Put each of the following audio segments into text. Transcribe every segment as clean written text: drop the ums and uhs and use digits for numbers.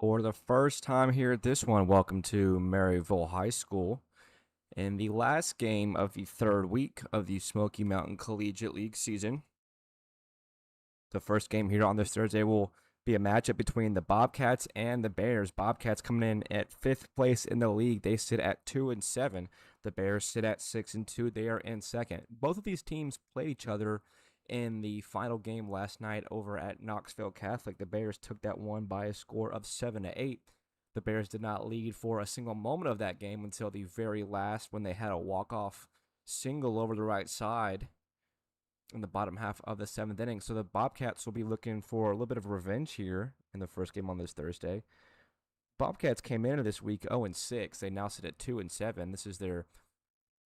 For the first time here at this one, welcome to Maryville High School. In the last game of the third week of the Smoky Mountain Collegiate League season, the first game here on this Thursday will be a matchup between the Bobcats and the Bears. Bobcats coming in at fifth place in the league. They sit at 2-7. The Bears sit at 6-2. They are in second. Both of these teams played each other in the final game last night over at Knoxville Catholic. The Bears took that one by a score of 7-8. The Bears did not lead for a single moment of that game until the very last when they had a walk-off single over the right side in the bottom half of the seventh inning. So the Bobcats will be looking for a little bit of revenge here in the first game on this Thursday. Bobcats came into this week 0-6. They now sit at 2-7. This is their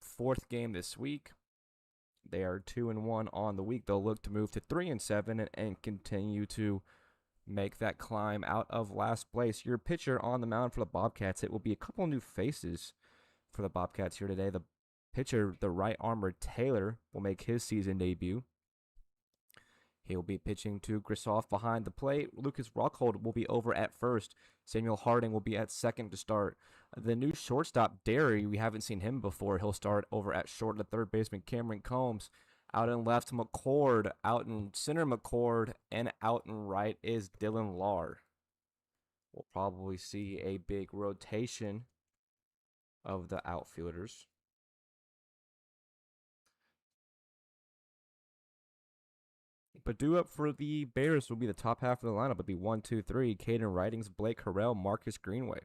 fourth game this week. They are 2-1 on the week. They'll look to move to 3-7 and continue to make that climb out of last place. Your pitcher on the mound for the Bobcats, it will be a couple new faces for the Bobcats here today. The pitcher, the right armor Taylor, will make his season debut. He'll be pitching to Grisoff behind the plate. Lucas Rockhold will be over at first. Samuel Harding will be at second to start. The new shortstop, Derry, we haven't seen him before. He'll start over at short. The third baseman, Cameron Combs. Out in left, McCord. Out in center, McCord. And out in right is Dylan Lahr. We'll probably see a big rotation of the outfielders. But due up for the Bears will be the top half of the lineup. It'll be 1, 2, 3. Caden Writings, Blake Harrell, Marcus Greenway.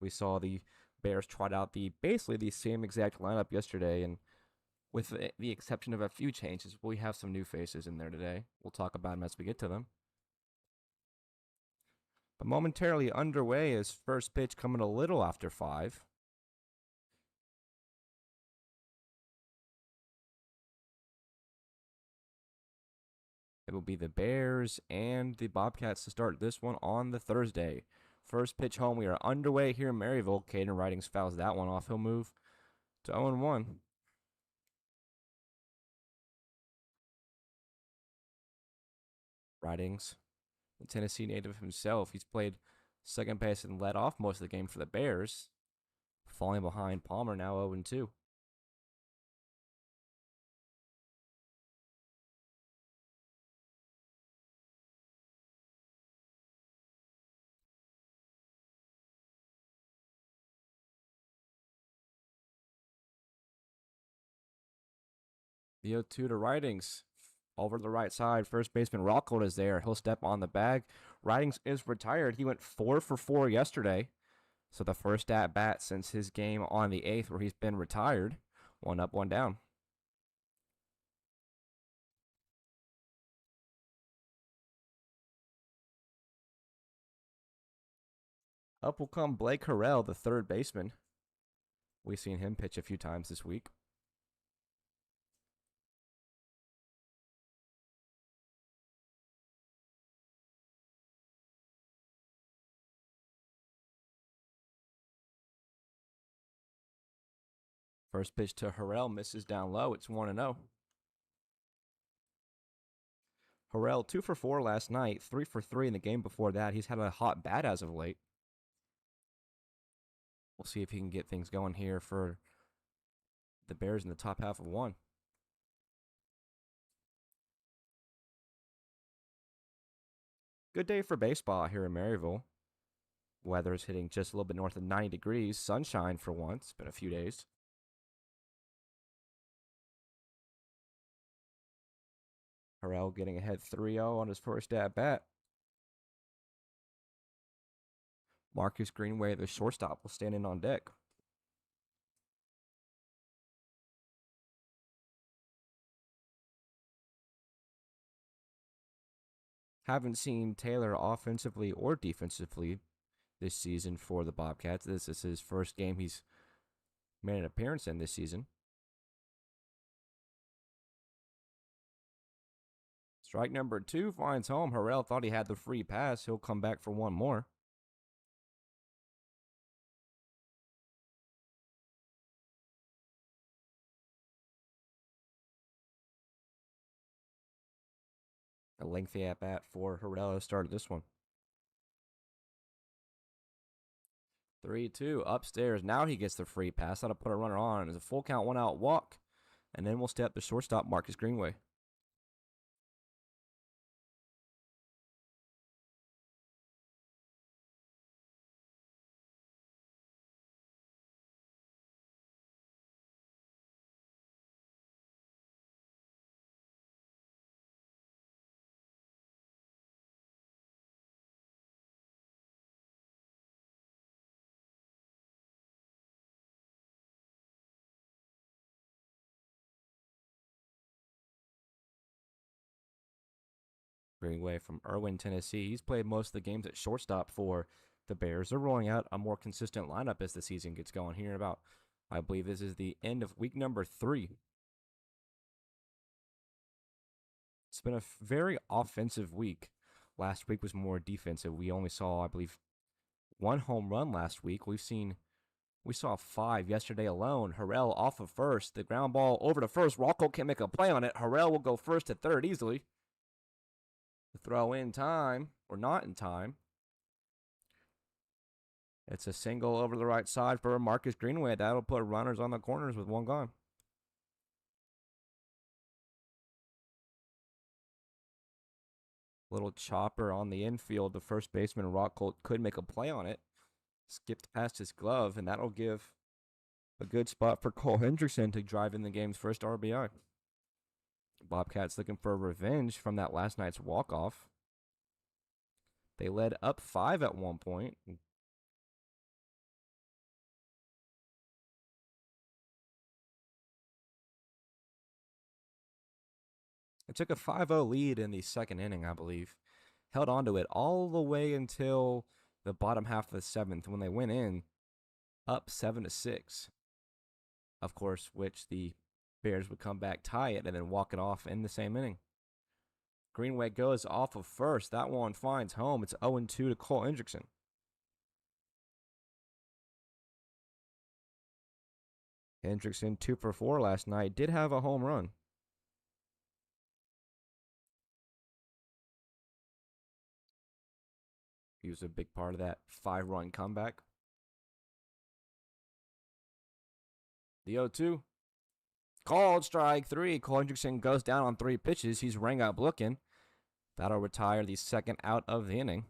We saw the Bears trot out basically the same exact lineup yesterday, and with the exception of a few changes, we have some new faces in there today. We'll talk about them as we get to them. But momentarily underway is first pitch coming a little after 5. It will be the Bears and the Bobcats to start this one on the Thursday. First pitch home. We are underway here in Maryville. Caden Writings fouls that one off. He'll move to 0-1. Writings, the Tennessee native himself, he's played second base and led off most of the game for the Bears. Falling behind Palmer, now 0-2. The 0-2 to Writings. Over the right side, first baseman Rockhold is there. He'll step on the bag. Writings is retired. He went 4 for 4 yesterday. So the first at bat since his game on the 8th where he's been retired. 1 up, 1 down. Up will come Blake Harrell, the third baseman. We've seen him pitch a few times this week. First pitch to Harrell misses down low. It's 1-0. Harrell 2 for 4 last night, 3 for 3 in the game before that. He's had a hot bat as of late. We'll see if he can get things going here for the Bears in the top half of 1. Good day for baseball here in Maryville. Weather is hitting just a little bit north of 90 degrees. Sunshine for once. It's been a few days. Harrell getting ahead 3-0 on his first at bat. Marcus Greenway, the shortstop, will stand in on deck. Haven't seen Taylor offensively or defensively this season for the Bobcats. This is his first game he's made an appearance in this season. Strike number 2 finds home. Harrell thought he had the free pass. He'll come back for one more. A lengthy at bat for Harrell started this one. 3-2 upstairs. Now he gets the free pass. That'll put a runner on. It's a full count, 1-out walk. And then we'll step to shortstop Marcus Greenway. Greenway from Irwin, Tennessee. He's played most of the games at shortstop for the Bears. They're rolling out a more consistent lineup as the season gets going here. I believe this is the end of week number 3. It's been a very offensive week. Last week was more defensive. We only saw, I believe, 1 home run last week. We saw 5 yesterday alone. Harrell off of first. The ground ball over to first. Rocco can't make a play on it. Harrell will go first to third easily. The throw in time, or not in time. It's a single over the right side for Marcus Greenway. That'll put runners on the corners with 1 gone. Little chopper on the infield. The first baseman, Rockholt, could make a play on it. Skipped past his glove, and that'll give a good spot for Cole Hendrickson to drive in the game's first RBI. Bobcats looking for revenge from that last night's walk-off. They led up 5 at one point. It took a 5-0 lead in the second inning, I believe. Held on to it all the way until the bottom half of the 7th when they went in up 7-6. Of course, which the Bears would come back, tie it, and then walk it off in the same inning. Greenway goes off of first. That one finds home. It's 0-2 to Cole Hendrickson. Hendrickson 2 for 4 last night. Did have a home run. He was a big part of that 5-run comeback. The 0-2. Called strike 3. Cole Hendrickson goes down on 3 pitches. He's rang up looking. That'll retire the second out of the inning.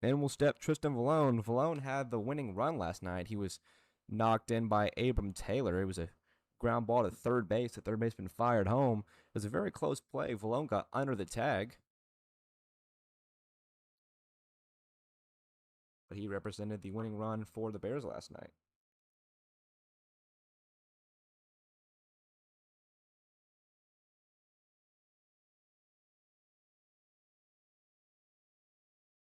Then we'll step Tristan Vallone. Vallone had the winning run last night. He was knocked in by Abram Taylor. It was a ground ball to third base. The third baseman fired home. It was a very close play. Vallone got under the tag, but he represented the winning run for the Bears last night.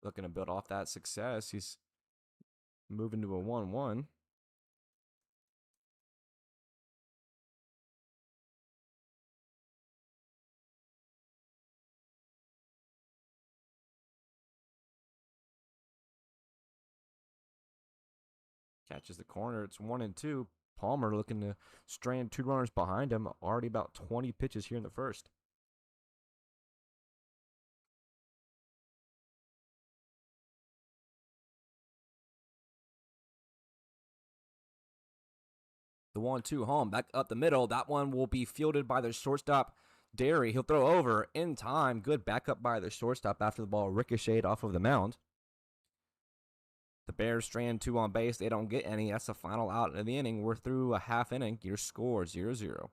Looking to build off that success. He's moving to a 1-1. Catches the corner. It's 1-2. Palmer looking to strand 2 runners behind him. Already about 20 pitches here in the first. The 1-2 home. Back up the middle. That one will be fielded by the shortstop, Derry. He'll throw over in time. Good backup by the shortstop after the ball ricocheted off of the mound. The Bears strand 2 on base. They don't get any. That's the final out of the inning. We're through a half inning. Your score 0-0.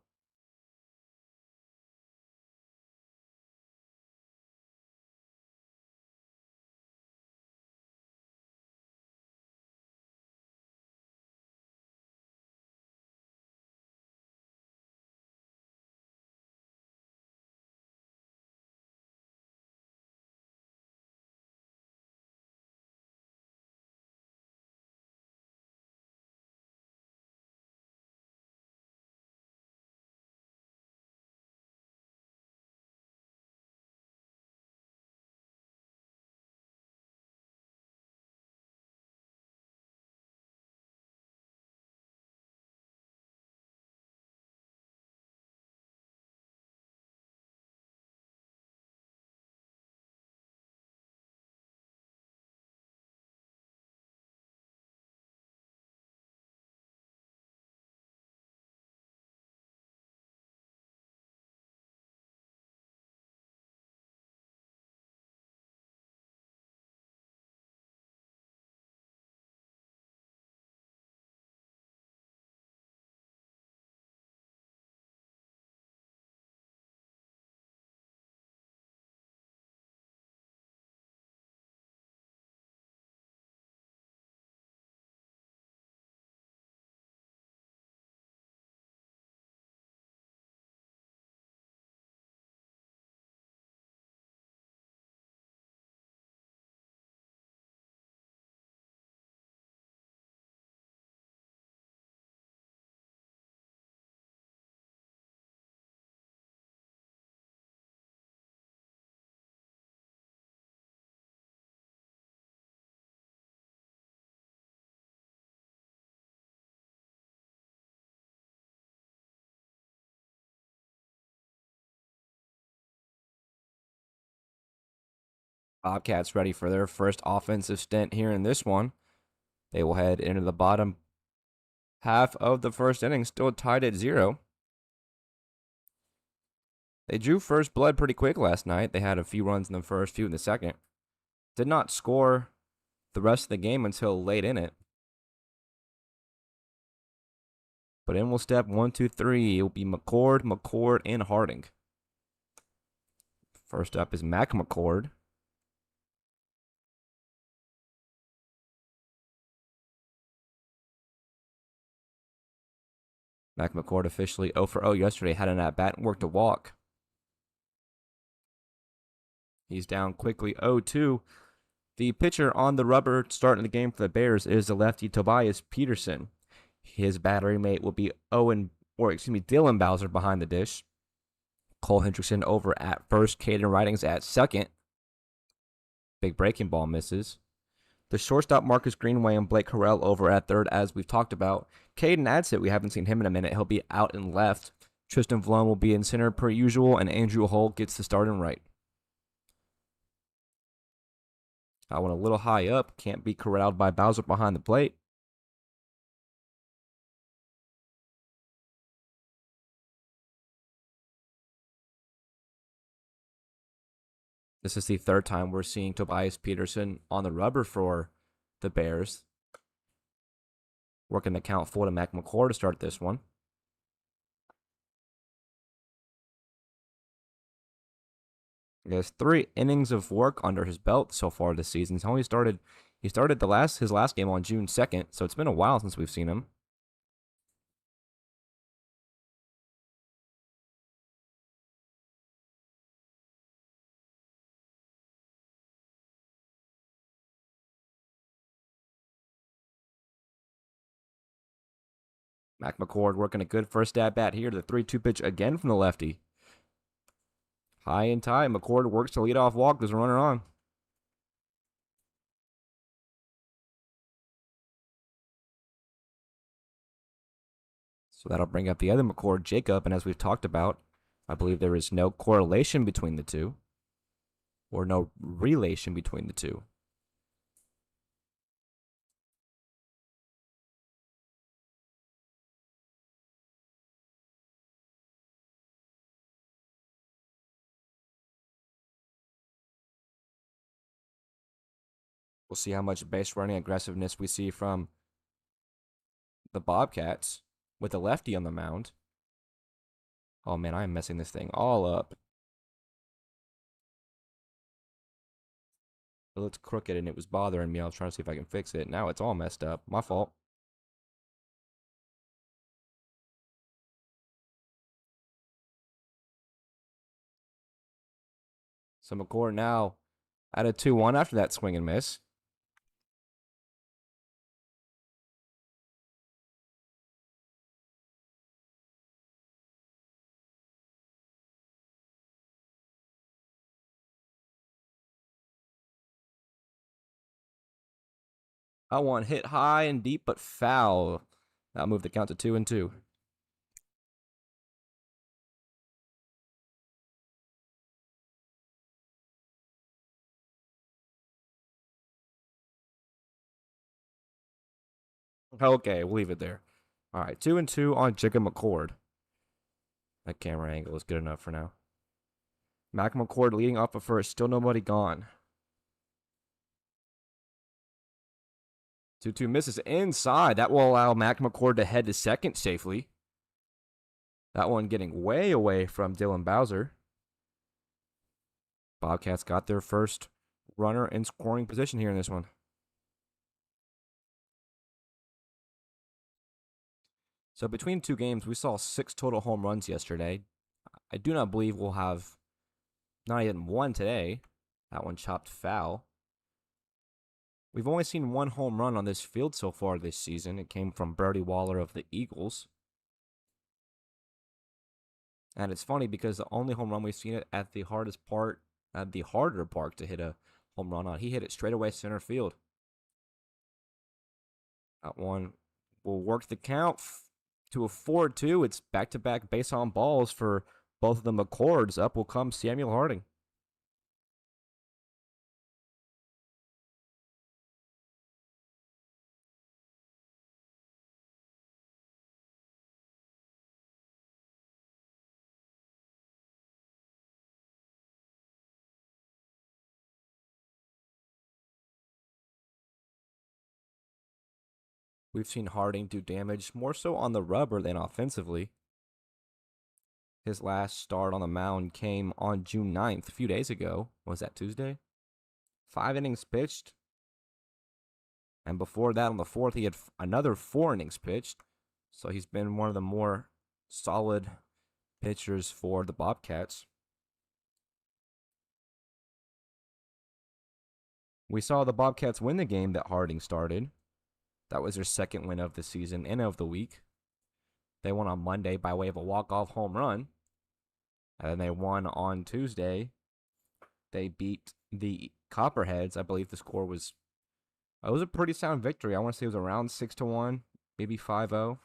Bobcats ready for their first offensive stint here in this one. They will head into the bottom half of the first inning, still tied at 0. They drew first blood pretty quick last night. They had a few runs in the first, few in the second. Did not score the rest of the game until late in it. But in will step 1, 2, 3. It will be McCord, and Harding. First up is McCord. McCord officially 0 for 0 yesterday. Had an at-bat and worked a walk. He's down quickly 0-2. The pitcher on the rubber starting the game for the Bears is the lefty Tobias Peterson. His battery mate will be Dylan Bowser behind the dish. Cole Hendrickson over at first. Caden Ridings at second. Big breaking ball misses. The shortstop Marcus Greenway and Blake Harrell over at third, as we've talked about. Caden Adsit, we haven't seen him in a minute. He'll be out and left. Tristan Vlone will be in center per usual, and Andrew Hull gets the start in right. I went a little high up. Can't be corralled by Bowser behind the plate. This is the third time we're seeing Tobias Peterson on the rubber for the Bears. Working the count full to McCord to start this one. He has 3 innings of work under his belt so far this season. He started his last game on June 2nd, so it's been a while since we've seen him. McCord working a good first at bat here. The 3-2 pitch again from the lefty. High and tight. McCord works to lead off walk. There's a runner on. So that'll bring up the other McCord, Jacob. And as we've talked about, I believe there is no correlation between the two, or no relation between the two. We'll see how much base running aggressiveness we see from the Bobcats with the lefty on the mound. Oh man, I'm messing this thing all up. It looked crooked and it was bothering me. I was trying to see if I can fix it. Now it's all messed up. My fault. So McCord now at a 2-1 after that swing and miss. That one hit high and deep, but foul. That'll move the count to 2-2. Okay, we'll leave it there. All right, 2-2 on Jacob McCord. That camera angle is good enough for now. McCord leading off of first, still nobody gone. 2-2 misses inside. That will allow McCord to head to second safely. That one getting way away from Dylan Bowser. Bobcats got their first runner in scoring position here in this one. So between 2 games, we saw 6 total home runs yesterday. I do not believe we'll have not even 1 today. That one chopped foul. We've only seen 1 home run on this field so far this season. It came from Brody Waller of the Eagles. And it's funny because the only home run we've seen it at the harder park to hit a home run on. He hit it straight away center field. That one will work the count to a 4-2. It's back-to-back base on balls for both of the McCords. Up will come Samuel Harding. We've seen Harding do damage more so on the rubber than offensively. His last start on the mound came on June 9th, a few days ago. Was that Tuesday? 5 innings pitched. And before that, on the 4th, he had another 4 innings pitched. So he's been one of the more solid pitchers for the Bobcats. We saw the Bobcats win the game that Harding started. That was their second win of the season and of the week. They won on Monday by way of a walk-off home run. And then they won on Tuesday. They beat the Copperheads. I believe the score was... It was a pretty sound victory. I want to say it was around 6-1, maybe 5-0.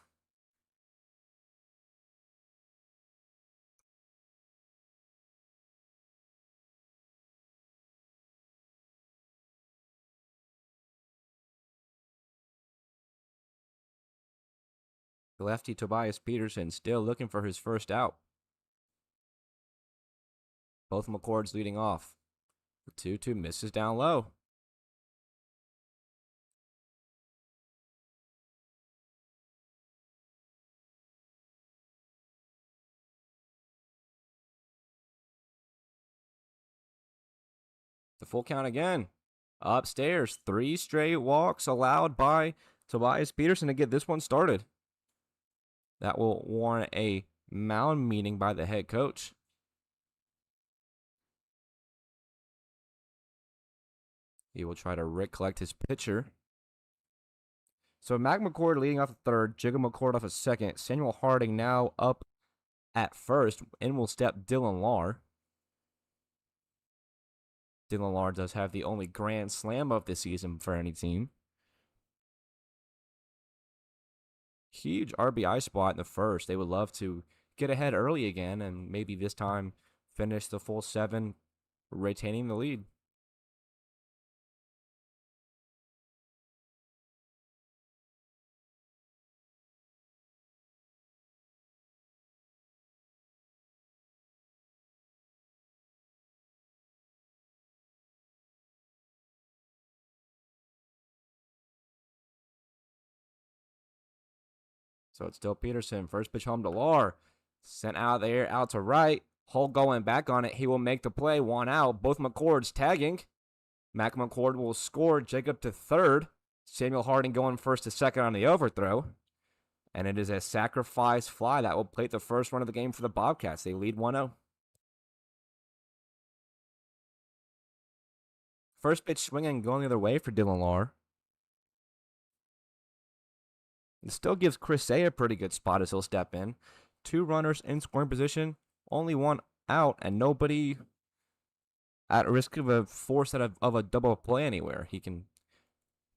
The lefty Tobias Peterson still looking for his first out. Both McCords leading off. The 2-2 misses down low. The full count again. Upstairs, 3 straight walks allowed by Tobias Peterson to get this one started. That will warrant a mound meeting by the head coach. He will try to recollect his pitcher. So Mac McCord leading off the third, Jigga McCord off a second. Samuel Harding now up at first. In will step Dylan Lahr. Dylan Lahr does have the only grand slam of the season for any team. Huge RBI spot in the first. They would love to get ahead early again and maybe this time finish the full 7, retaining the lead. So it's still Peterson. First pitch home to Lahr. Sent out there, out to right. Hull going back on it. He will make the play. 1 out. Both McCords tagging. Mac McCord will score. Jacob to third. Samuel Harding going first to second on the overthrow. And it is a sacrifice fly that will plate the first run of the game for the Bobcats. They lead 1-0. First pitch swinging going the other way for Dylan Lahr. It still gives Chris Say a pretty good spot as he'll step in. 2 runners in scoring position, only 1 out, and nobody at risk of a force of a double play anywhere. He can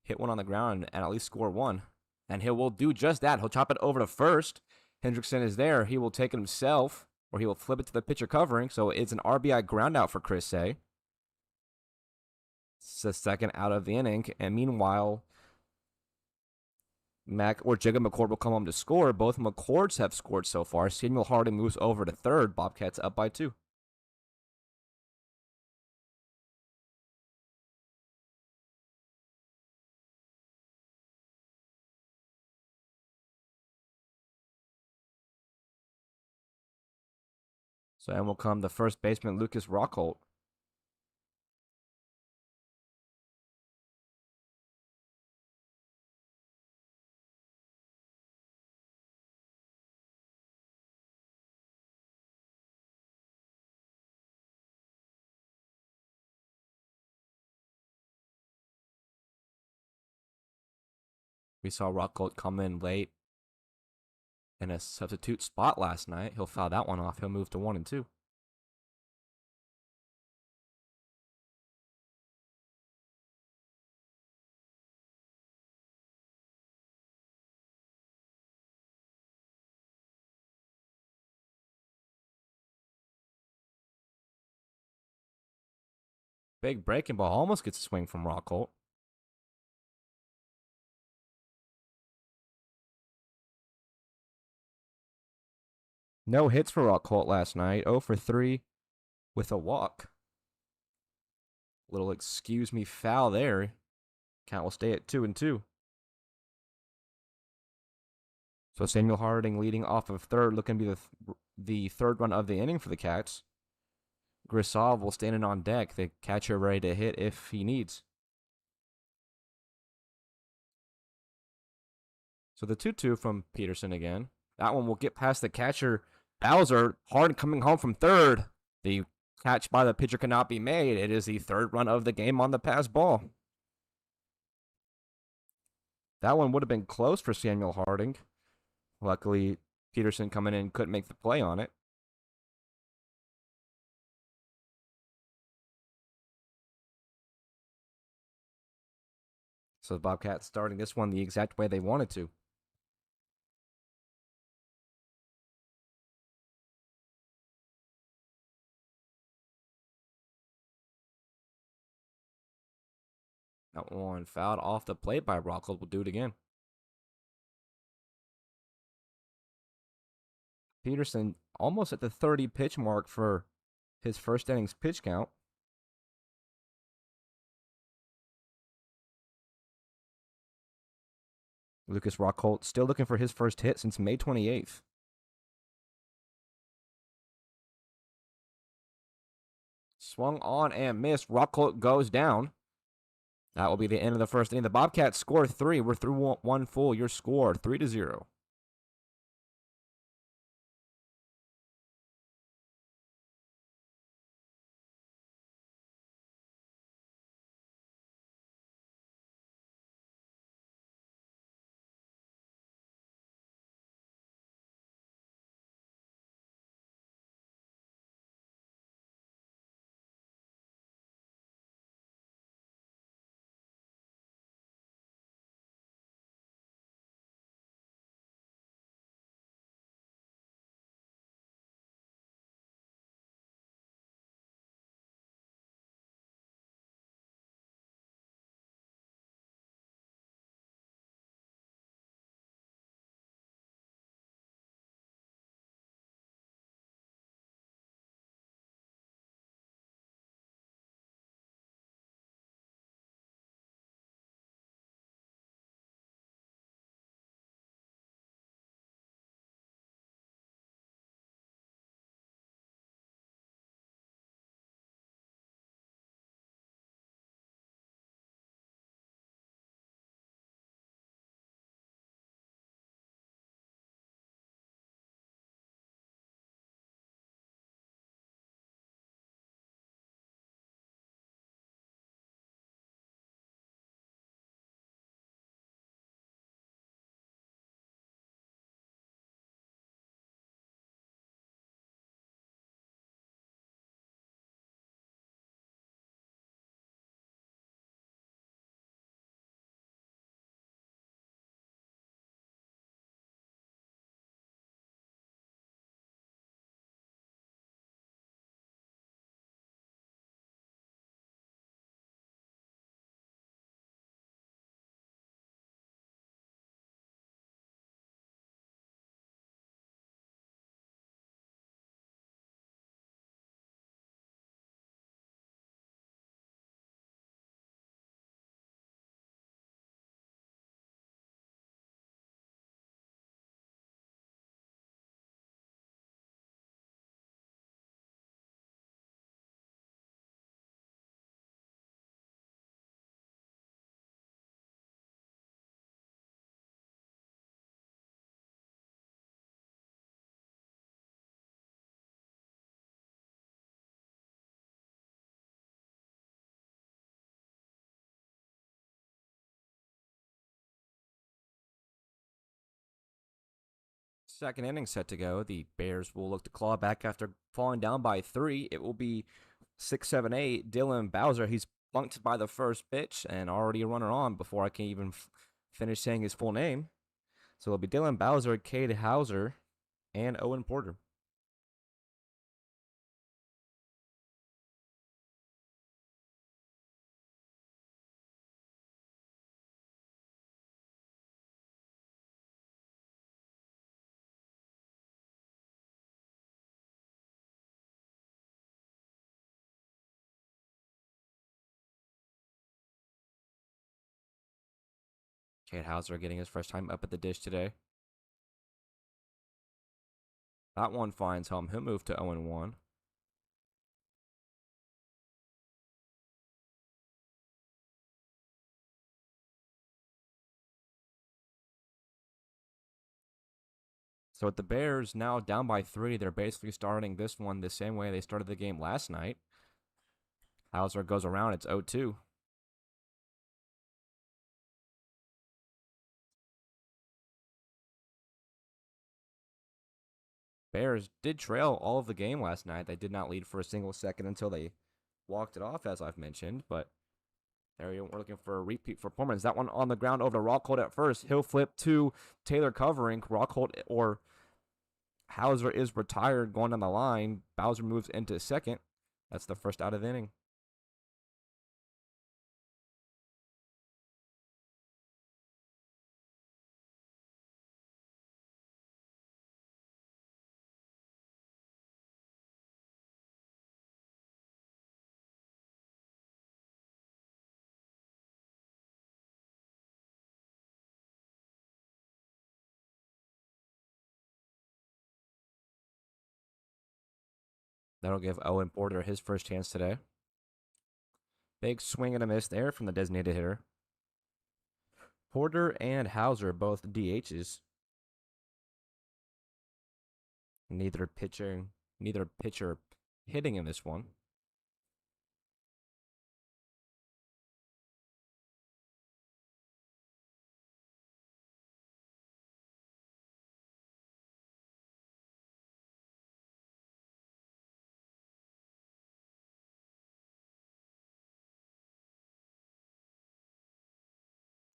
hit one on the ground and at least score 1. And he will do just that. He'll chop it over to first. Hendrickson is there. He will take it himself, or he will flip it to the pitcher covering. So it's an RBI ground out for Chris Say. It's the second out of the inning. And meanwhile, Mac or Jigga McCord will come home to score. Both McCords have scored so far. Samuel Harding moves over to third. Bobcats up by 2. So in will come the first baseman, Lucas Rockholt. We saw Rockholt come in late in a substitute spot last night. He'll foul that one off. He'll move to 1-2. Big breaking ball almost gets a swing from Rockholt. No hits for Rockholt last night. 0 for 3 with a walk. Little excuse me foul there. Count will stay at 2-2. So Samuel Harding leading off of third, looking to be the third run of the inning for the Cats. Grisov will standing on deck, the catcher ready to hit if he needs. So the 2-2 from Peterson again. That one will get past the catcher, Bowser. Hard coming home from third. The catch by the pitcher cannot be made. It is the third run of the game on the pass ball. That one would have been close for Samuel Harding. Luckily, Peterson coming in couldn't make the play on it. So the Bobcats starting this one the exact way they wanted to. That one fouled off the plate by Rockhold. Will do it again. Peterson almost at the 30 pitch mark for his first innings pitch count. Lucas Rockhold still looking for his first hit since May 28th. Swung on and missed. Rockhold goes down. That will be the end of the first inning. The Bobcats score 3. We're through one full. Your score 3-0. Second inning set to go. The Bears will look to claw back after falling down by 3. It will be 6-7-8. Dylan Bowser. He's bunked by the first pitch and already a runner on before I can even finish saying his full name. So it'll be Dylan Bowser, Cade Hauser, and Owen Porter. Cade Hauser getting his first time up at the dish today. That one finds home. He'll move to 0-1. So with the Bears now down by 3, they're basically starting this one the same way they started the game last night. Hauser goes around. It's 0-2. Bears did trail all of the game last night. They did not lead for a single second until they walked it off, as I've mentioned. But there we're looking for a repeat performance. That one on the ground over to Rockhold at first. He'll flip to Taylor covering. Rockhold or Hauser is retired going down the line. Bowser moves into second. That's the first out of the inning. That'll give Owen Porter his first chance today. Big swing and a miss there from the designated hitter. Porter and Hauser both DHs. Neither pitcher hitting in this one.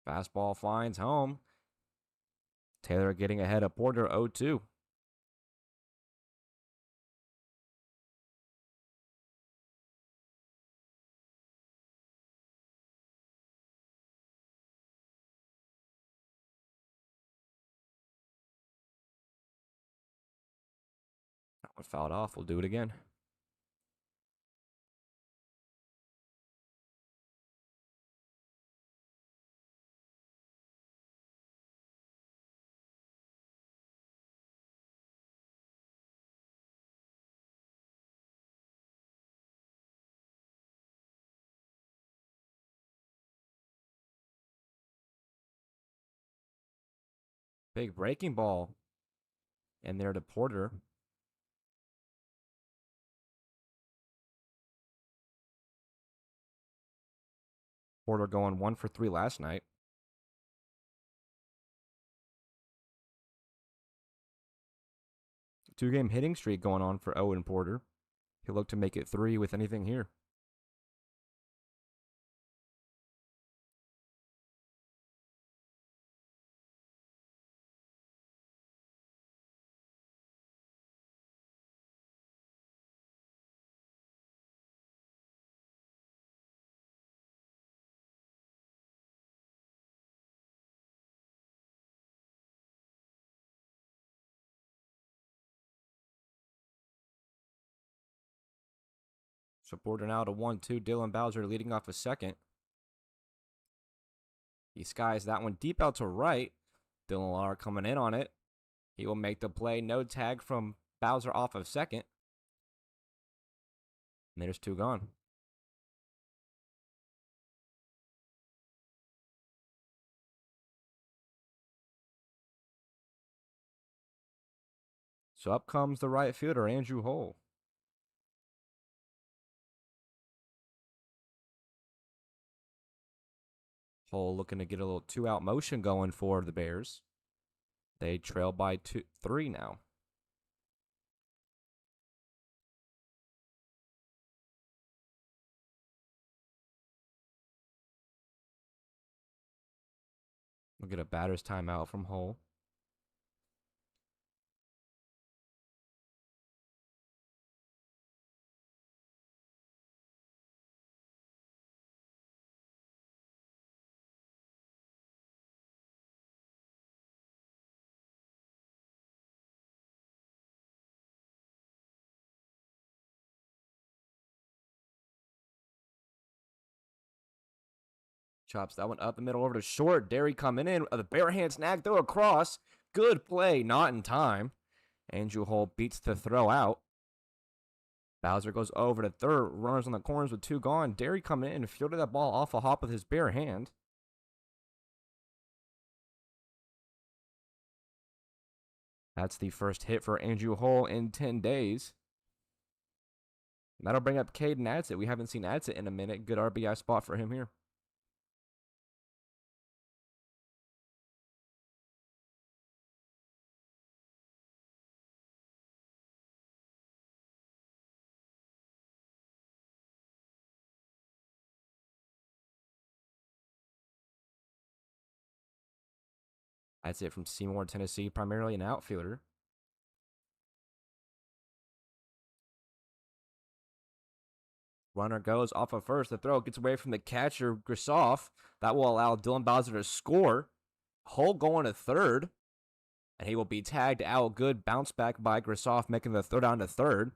Fastball finds home. Taylor getting ahead of Porter 0-2. That one fouled off. We'll do it again. Big breaking ball. And there to Porter. Porter going 1 for 3 last night. Two-game hitting streak going on for Owen Porter. He'll look to make it 3 with anything here. So Porter now to 1-2. Dylan Bowser leading off a second. He skies that one deep out to right. Dylan Lar coming in on it. He will make the play. No tag from Bowser off of second. And there's 2 gone. So up comes the right fielder, Andrew Hull. Hull looking to get a little 2-out motion going for the Bears. They trail by 3 now. We'll get a batter's timeout from Hull. Chops that one up the middle over to short. Derry coming in. The bare hand snag throw across. Good play, not in time. Andrew Hole beats the throw out. Bowser goes over to third. Runners on the corners with 2 gone. Derry coming in and fielded that ball off a hop with his bare hand. That's the first hit for Andrew Hole in 10 days. That'll bring up Caden Adsit. We haven't seen Adsit in a minute. Good RBI spot for him here. That's it from Seymour, Tennessee, primarily an outfielder. Runner goes off of first. The throw gets away from the catcher, Grisoff. That will allow Dylan Bowser to score. Hole going to third. And he will be tagged out. Good bounce back by Grisoff, making the throw down to third.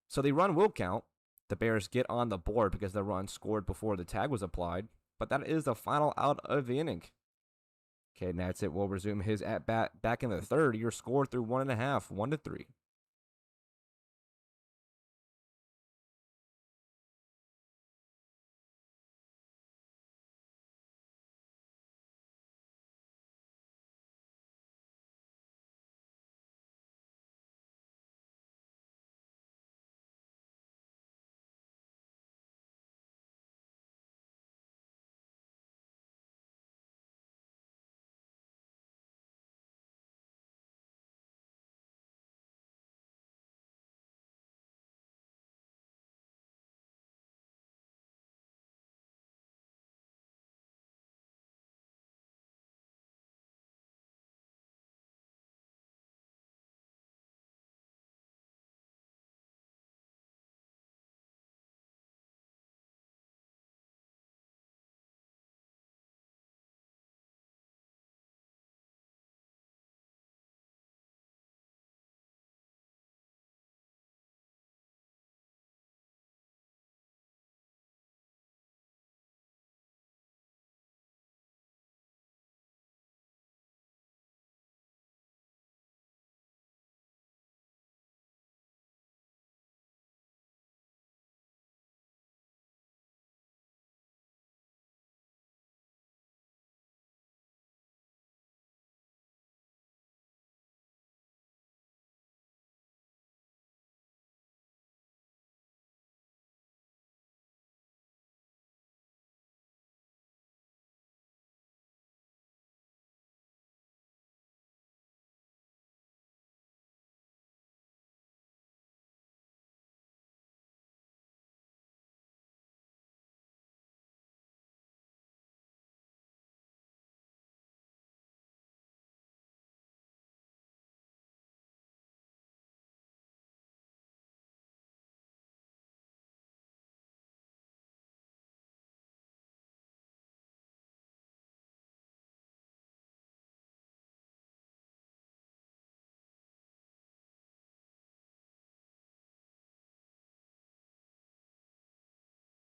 So the run will count. The Bears get on the board because the run scored before the tag was applied. But that is the final out of the inning. Okay, that's it. We'll resume his at-bat back in the third. Your score through 1.5, 1-3.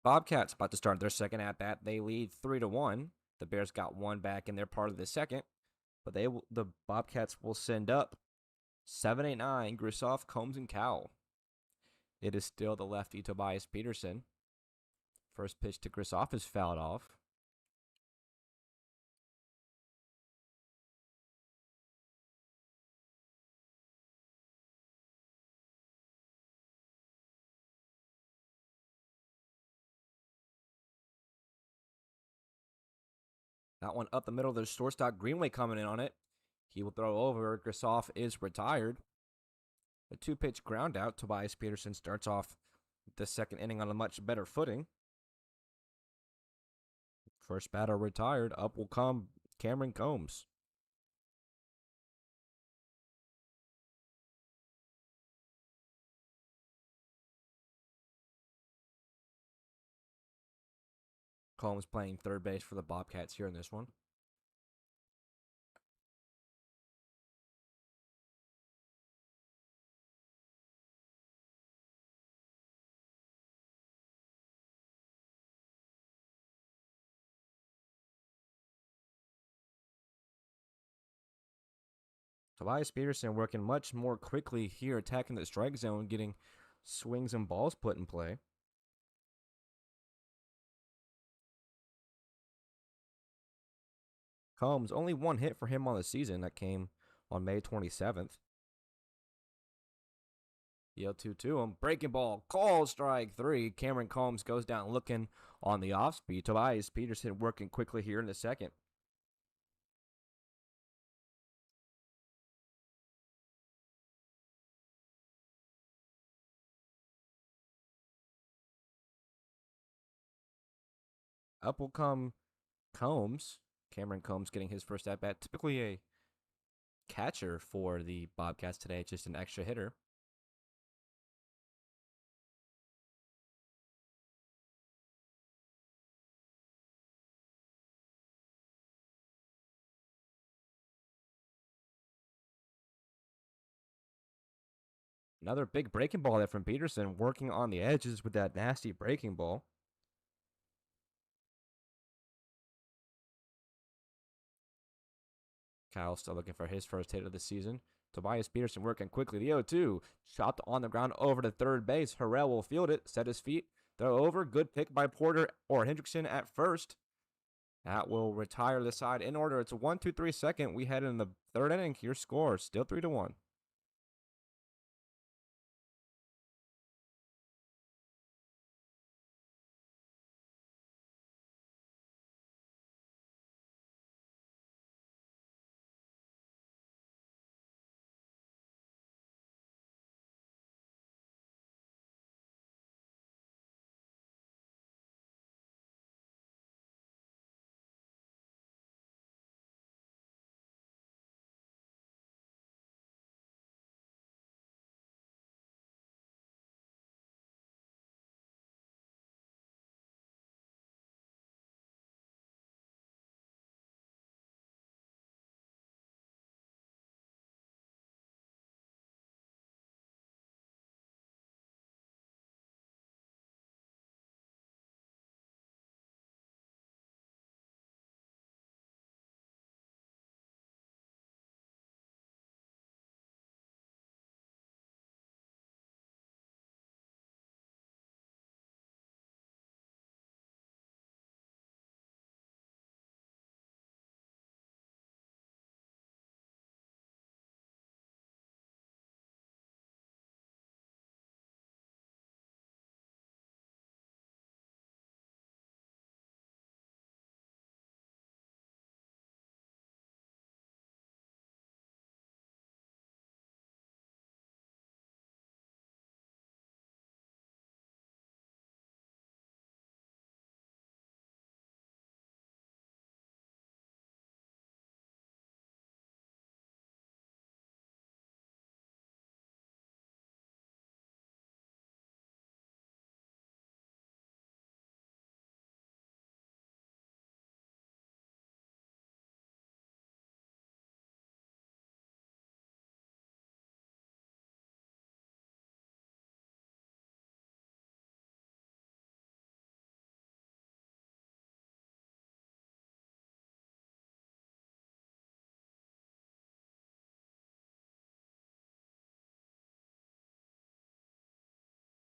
Bobcats about to start their second at-bat. They lead 3-1. The Bears got one back in their part of the second. But the Bobcats will send up 7, 8, 9, Grisoff, Combs, and Cowell. It is still the lefty Tobias Peterson. First pitch to Grisoff is fouled off. That one up the middle. There's shortstop Greenway coming in on it. He will throw over. Grisoff is retired. A 2-pitch ground out. Tobias Peterson starts off the second inning on a much better footing. First batter retired. Up will come Cameron Combs. Combs playing third base for the Bobcats here in this one. Tobias Peterson working much more quickly here, attacking the strike zone, getting swings and balls put in play. Combs, only one hit for him on the season. That came on May 27th. The 0-2 to him. Breaking ball. Call strike 3. Cameron Combs goes down looking on the off speed. Tobias Peterson working quickly here in the second. Up will come Combs. Cameron Combs getting his first at bat. Typically a catcher for the Bobcats today, just an extra hitter. Another big breaking ball there from Peterson, working on the edges with that nasty breaking ball. Kyle still looking for his first hit of the season. Tobias Peterson working quickly. The 0-2 chopped on the ground over to third base. Harrell will field it, set his feet, throw over. Good pick by Porter or Hendrickson at first. That will retire the side in order. It's a 1-2-3 second. We head in the third inning. Your score still 3-1.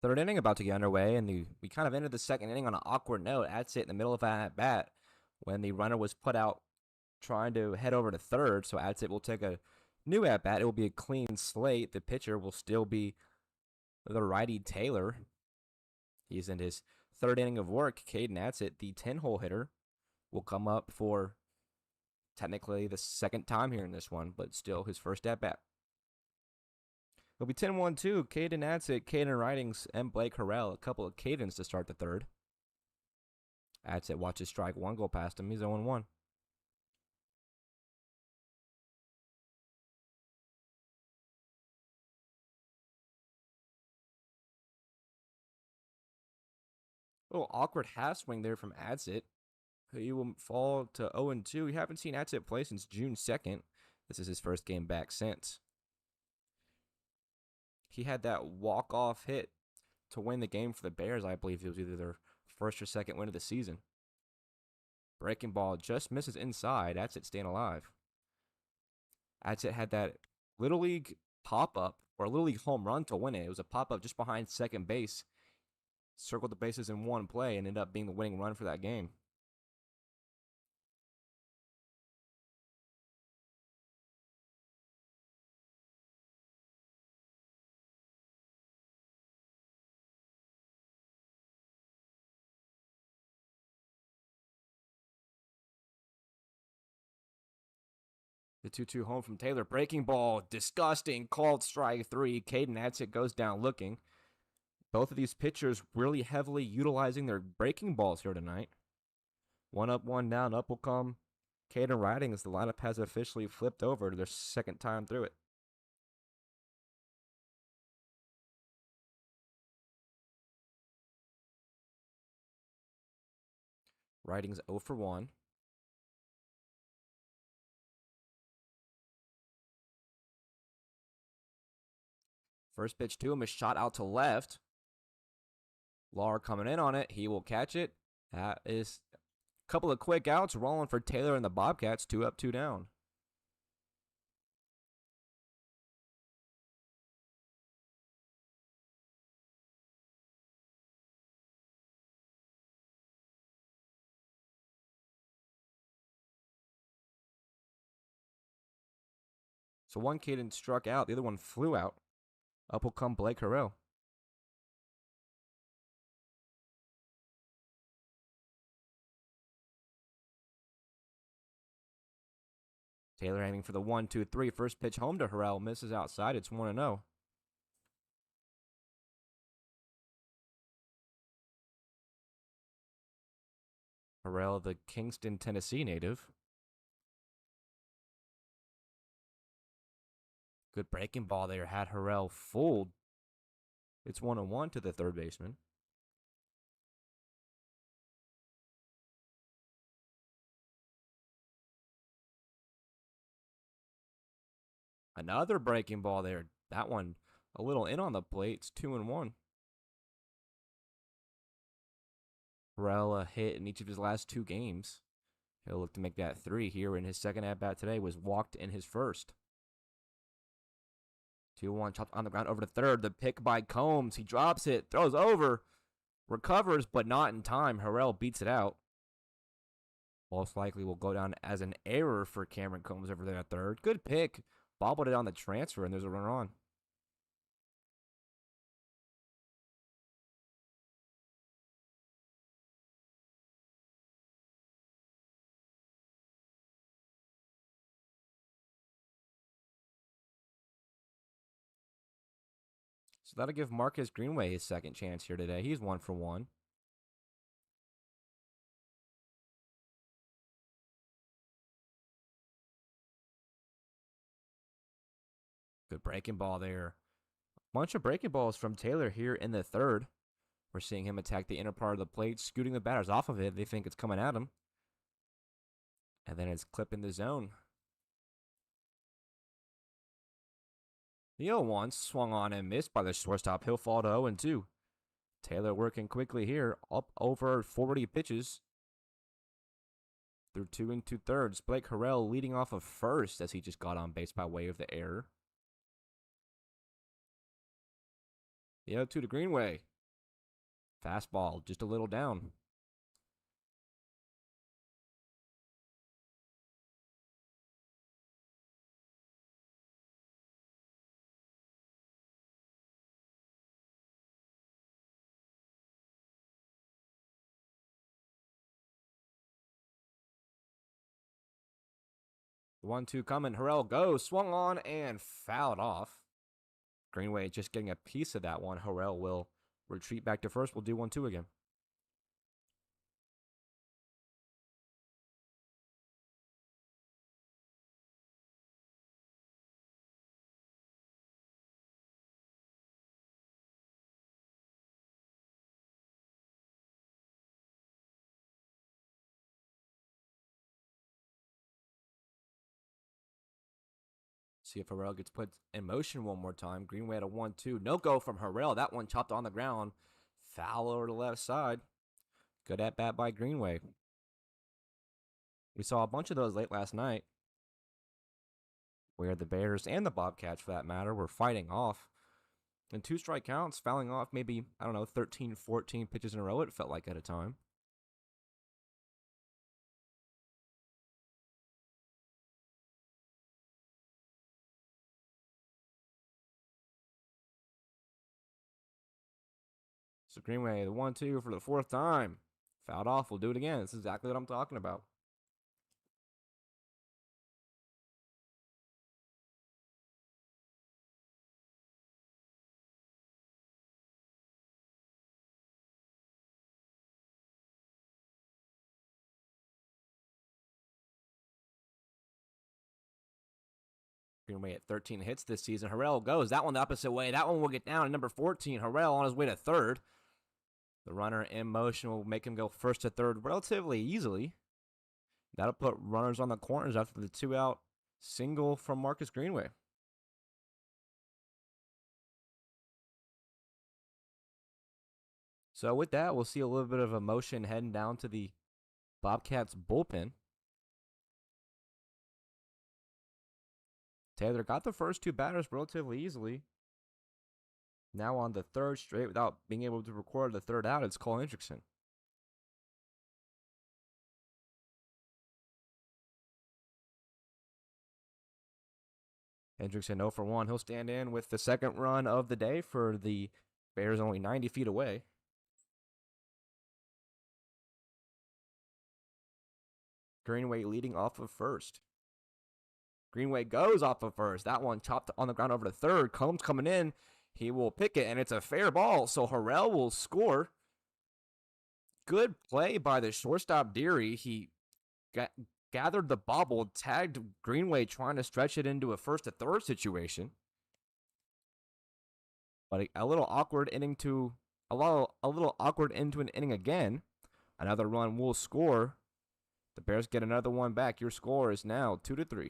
Third inning about to get underway, and we kind of ended the second inning on an awkward note. That's it in the middle of that bat when the runner was put out trying to head over to third. So Adsit will take a new at bat. It will be a clean slate. The pitcher will still be the righty Taylor. He's in his third inning of work. Caden Adsit, the 10-hole hitter, will come up for technically the second time here in this one, but still his first at bat. It'll be 10-1-2. Caden Adsit, Caden Ridings, and Blake Harrell. A couple of Cadens to start the third. Adsit watches strike one go past him. He's 0-1. A little awkward half swing there from Adsit. He will fall to 0-2. We haven't seen Adsit play since June 2nd. This is his first game back since. He had that walk-off hit to win the game for the Bears. I believe it was either their first or second win of the season. Breaking ball just misses inside. Adsit staying alive. Adsit had that Little League pop up or a Little League home run to win it. It was a pop up just behind second base, circled the bases in one play, and ended up being the winning run for that game. The 2-2 home from Taylor. Breaking ball. Disgusting. Called strike three. Caden Adsit goes down looking. Both of these pitchers really heavily utilizing their breaking balls here tonight. One up, one down. Up will come Caden Riding as the lineup has officially flipped over to their second time through it. Riding's 0 for 1. First pitch to him is shot out to left. Lahr coming in on it. He will catch it. That is a couple of quick outs rolling for Taylor and the Bobcats. 2 up, 2 down. So one Caden struck out. The other one flew out. Up will come Blake Harrell. Taylor aiming for the 1-2-3. First pitch home to Harrell. Misses outside. It's 1-0. Harrell, the Kingston, Tennessee native. Good breaking ball there. Had Harrell fooled. It's 1-1 to the third baseman. Another breaking ball there. That one a little in on the plate. It's 2-1. Harrell a hit in each of his last 2 games. He'll look to make that 3 here in his second at-bat today. Was walked in his first. 2-1 chopped on the ground over to third. The pick by Combs. He drops it. Throws over. Recovers, but not in time. Harrell beats it out. Most likely will go down as an error for Cameron Combs over there at third. Good pick. Bobbled it on the transfer, and there's a runner on. So that'll give Marcus Greenway his second chance here today. He's 1 for 1. Good breaking ball there. Bunch of breaking balls from Taylor here in the third. We're seeing him attack the inner part of the plate, scooting the batters off of it. They think it's coming at him. And then it's clipping the zone. The 0-1 swung on and missed by the shortstop. He'll fall to 0-2. Taylor working quickly here, up over 40 pitches through 2 2/3. Blake Harrell leading off of first as he just got on base by way of the error. The 0-2 to Greenway. Fastball just a little down. The 1-2 coming. Harrell goes. Swung on and fouled off. Greenway just getting a piece of that one. Harrell will retreat back to first. We'll do 1-2 again. See if Harrell gets put in motion one more time. Greenway at a 1-2. No go from Harrell. That one chopped on the ground. Foul over the left side. Good at bat by Greenway. We saw a bunch of those late last night. where the Bears and the Bobcats, for that matter, were fighting off. And 2 strike counts, fouling off maybe, 13, 14 pitches in a row, it felt like at a time. So Greenway, the 1-2 for the 4th time. Fouled off. We'll do it again. This is exactly what I'm talking about. Greenway at 13 hits this season. Harrell goes. That one the opposite way. That one will get down at number 14. Harrell on his way to third. The runner in motion will make him go first to third relatively easily. That'll put runners on the corners after the 2-out single from Marcus Greenway. So with that, we'll see a little bit of a motion heading down to the Bobcats bullpen. Taylor got the first 2 batters relatively easily. Now on the 3rd straight without being able to record the 3rd out, it's Cole Hendrickson. Hendrickson 0 for 1. He'll stand in with the 2nd run of the day for the Bears only 90 feet away. Greenway leading off of first. Greenway goes off of first. That one chopped on the ground over to third. Combs coming in. He will pick it, and it's a fair ball. So Harrell will score. Good play by the shortstop, Deary. He gathered the bobble, tagged Greenway, trying to stretch it into a first to third situation. But a little awkward inning to a little awkward into an inning again. Another run will score. The Bears get another one back. Your score is now 2-3.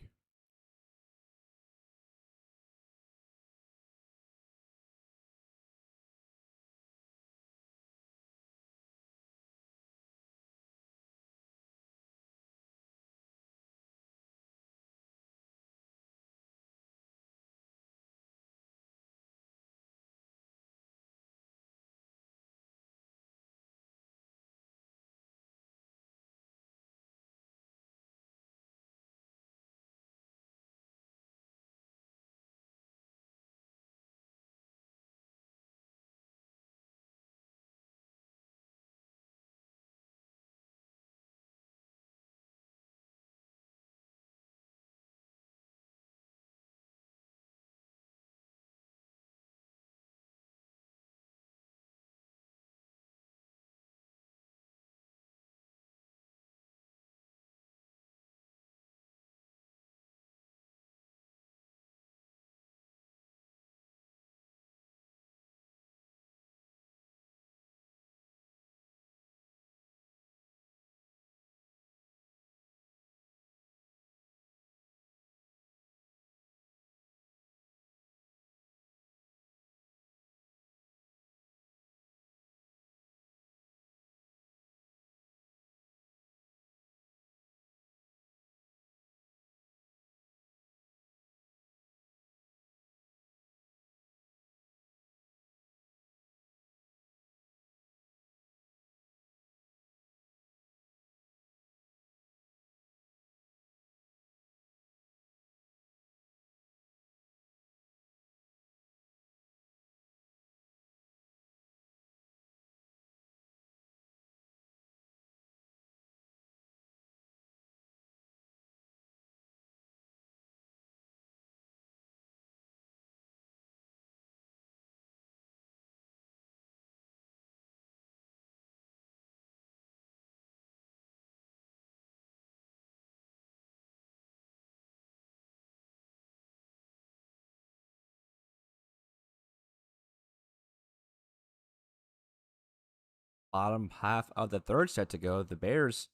Bottom half of the 3rd set to go. The Bears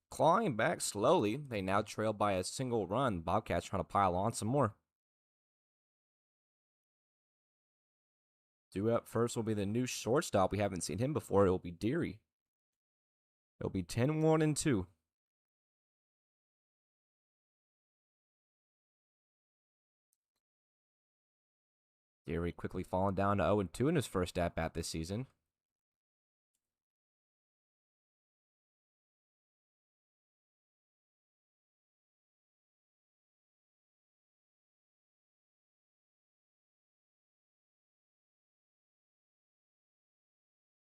clawing back slowly. They now trail by a single run. Bobcats trying to pile on some more. Due up first will be the new shortstop. We haven't seen him before. It will be Deary. It'll be 10-1-2. Theory quickly falling down to 0-2 in his first at-bat this season.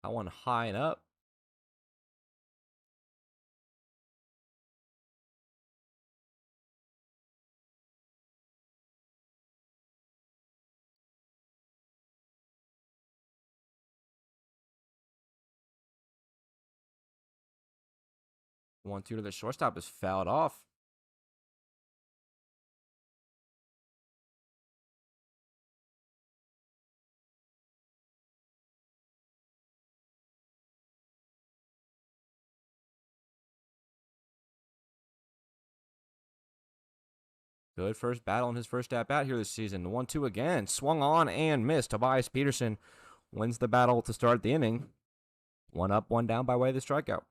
That one high and up. One, two to the shortstop is fouled off. Good first battle in his first at-bat here this season. 1-2 again. Swung on and missed. Tobias Peterson wins the battle to start the inning. One up, one down by way of the strikeout.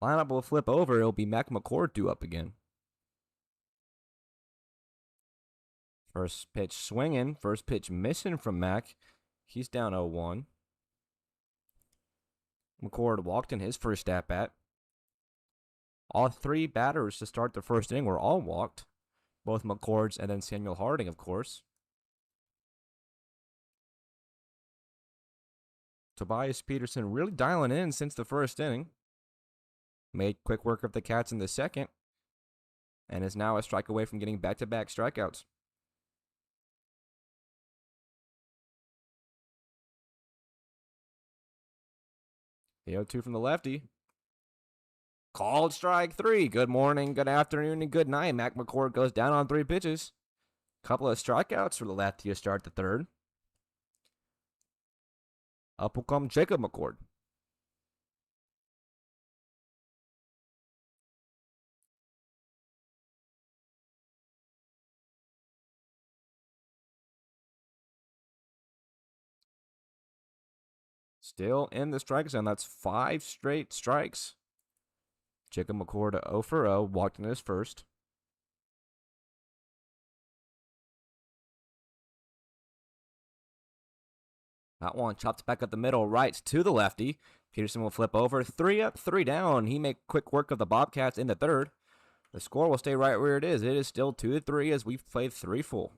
Lineup will flip over. It'll be Mac McCord due up again. First pitch swinging. First pitch missing from Mac. He's down 0-1. McCord walked in his first at-bat. All three batters to start the first inning were all walked. Both McCord's and then Samuel Harding, of course. Tobias Peterson really dialing in since the first inning. Made quick work of the Cats in the second. And is now a strike away from getting back-to-back strikeouts. The 0-2 from the lefty. Called strike three. Good morning, good afternoon, and good night. Mac McCord goes down on 3 pitches. Couple of strikeouts for the lefty to start the third. Up will come Jacob McCord. Still in the strike zone. That's 5 straight strikes. Jacob McCord 0 for 0. Walked in his first. That one chopped back up the middle, right to the lefty. Peterson will flip over. 3 up, 3 down. He made quick work of the Bobcats in the third. The score will stay right where it is. It is still 2-3 as we've played 3 full.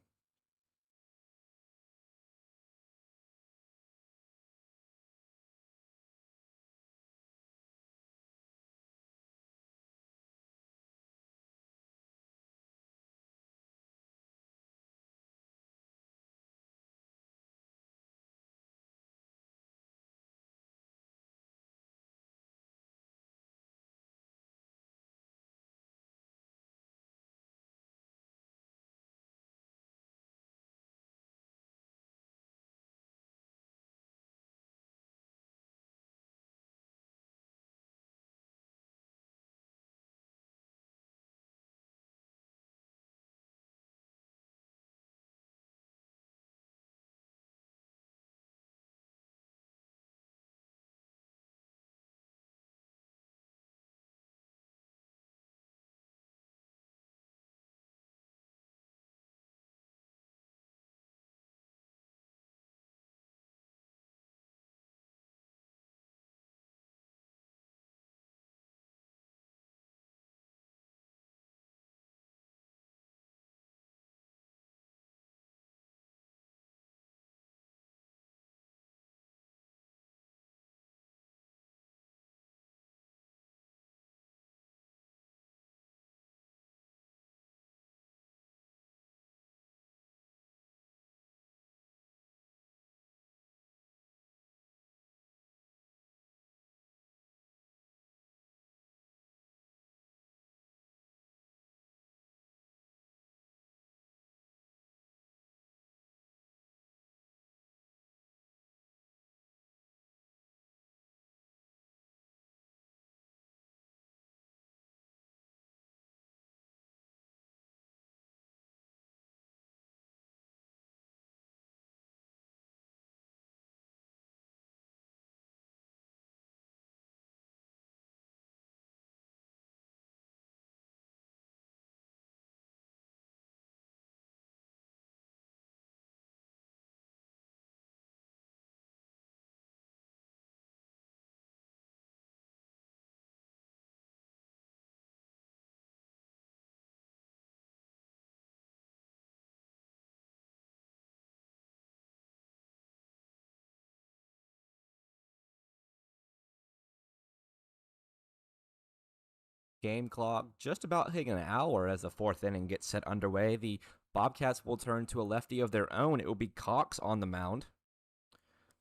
Game clock just about hitting an hour as the fourth inning gets set underway. The Bobcats will turn to a lefty of their own. It will be Cox on the mound.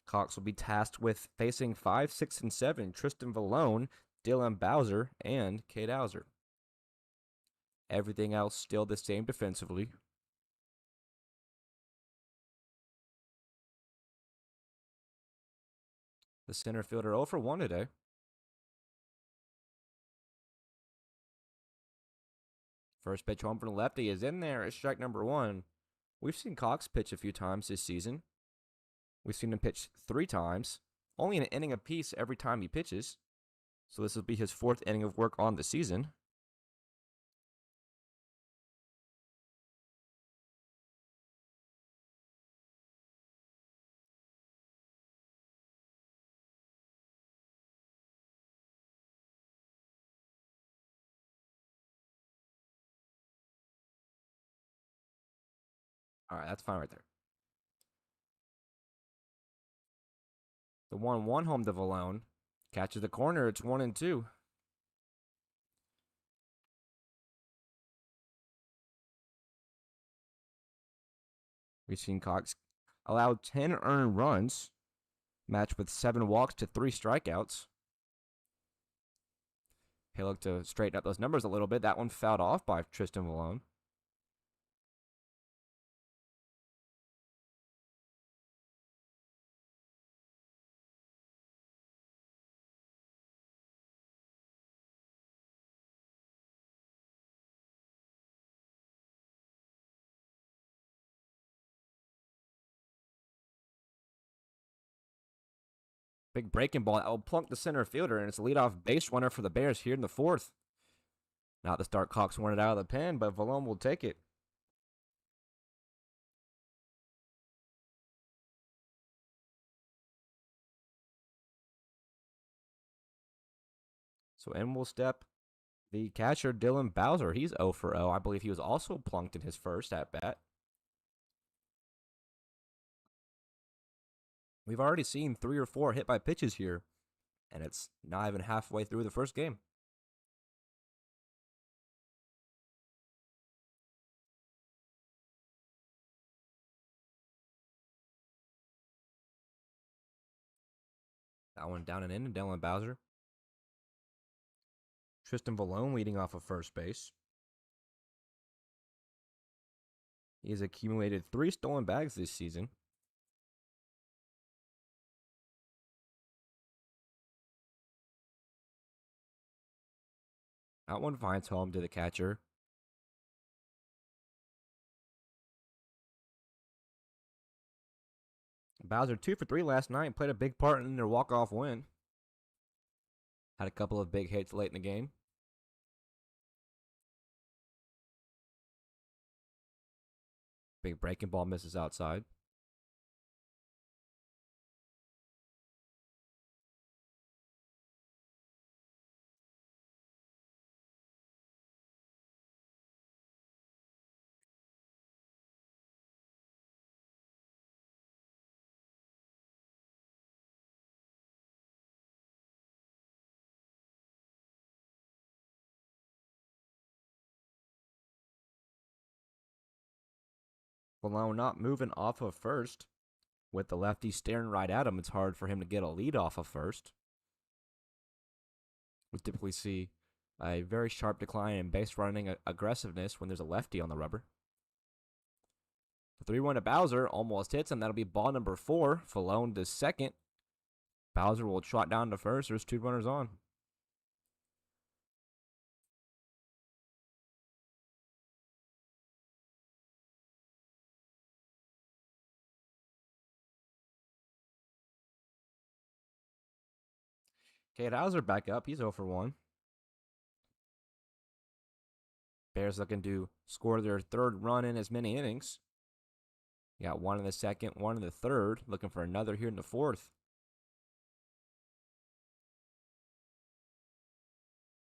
Cox will be tasked with facing 5, 6, and 7 Tristan Vallone, Dylan Bowser, and Cade Hauser. Everything else still the same defensively. The center fielder 0 for 1 today. First pitch home from the lefty is in there at strike number 1. We've seen Cox pitch a few times this season. We've seen him pitch 3 times, only an inning apiece every time he pitches. So this will be his 4th inning of work on the season. All right, that's fine right there. The 1-1 home to Vallone. Catches the corner. It's 1-2. We've seen Cox allow 10 earned runs, matched with 7 walks to 3 strikeouts. He'll look to straighten up those numbers a little bit. That one fouled off by Tristan Vallone. Big breaking ball that will plunk the center fielder, and it's a leadoff base runner for the Bears here in the 4th. Not the start Cox wanted out of the pen, but Vallone will take it. So in will step the catcher, Dylan Bowser. He's 0 for 0. I believe he was also plunked in his first at bat. We've already seen 3 or 4 hit by pitches here, and it's not even halfway through the first game. That one down and in, and Dylan Bowser. Tristan Vallone leading off of first base. He has accumulated 3 stolen bags this season. That one finds home to the catcher. Bowser 2 for 3 last night, played a big part in their walk-off win. Had a couple of big hits late in the game. Big breaking ball misses outside. Vallone not moving off of first. With the lefty staring right at him, it's hard for him to get a lead off of first. We typically see a very sharp decline in base running aggressiveness when there's a lefty on the rubber. The 3-1 to Bowser almost hits him. That'll be ball number 4. Vallone to second. Bowser will trot down to first. There's 2 runners on. Cade Hauser back up. He's 0 for 1. Bears looking to score their 3rd run in as many innings. You got 1 in the 2nd, 1 in the 3rd. Looking for another here in the 4th.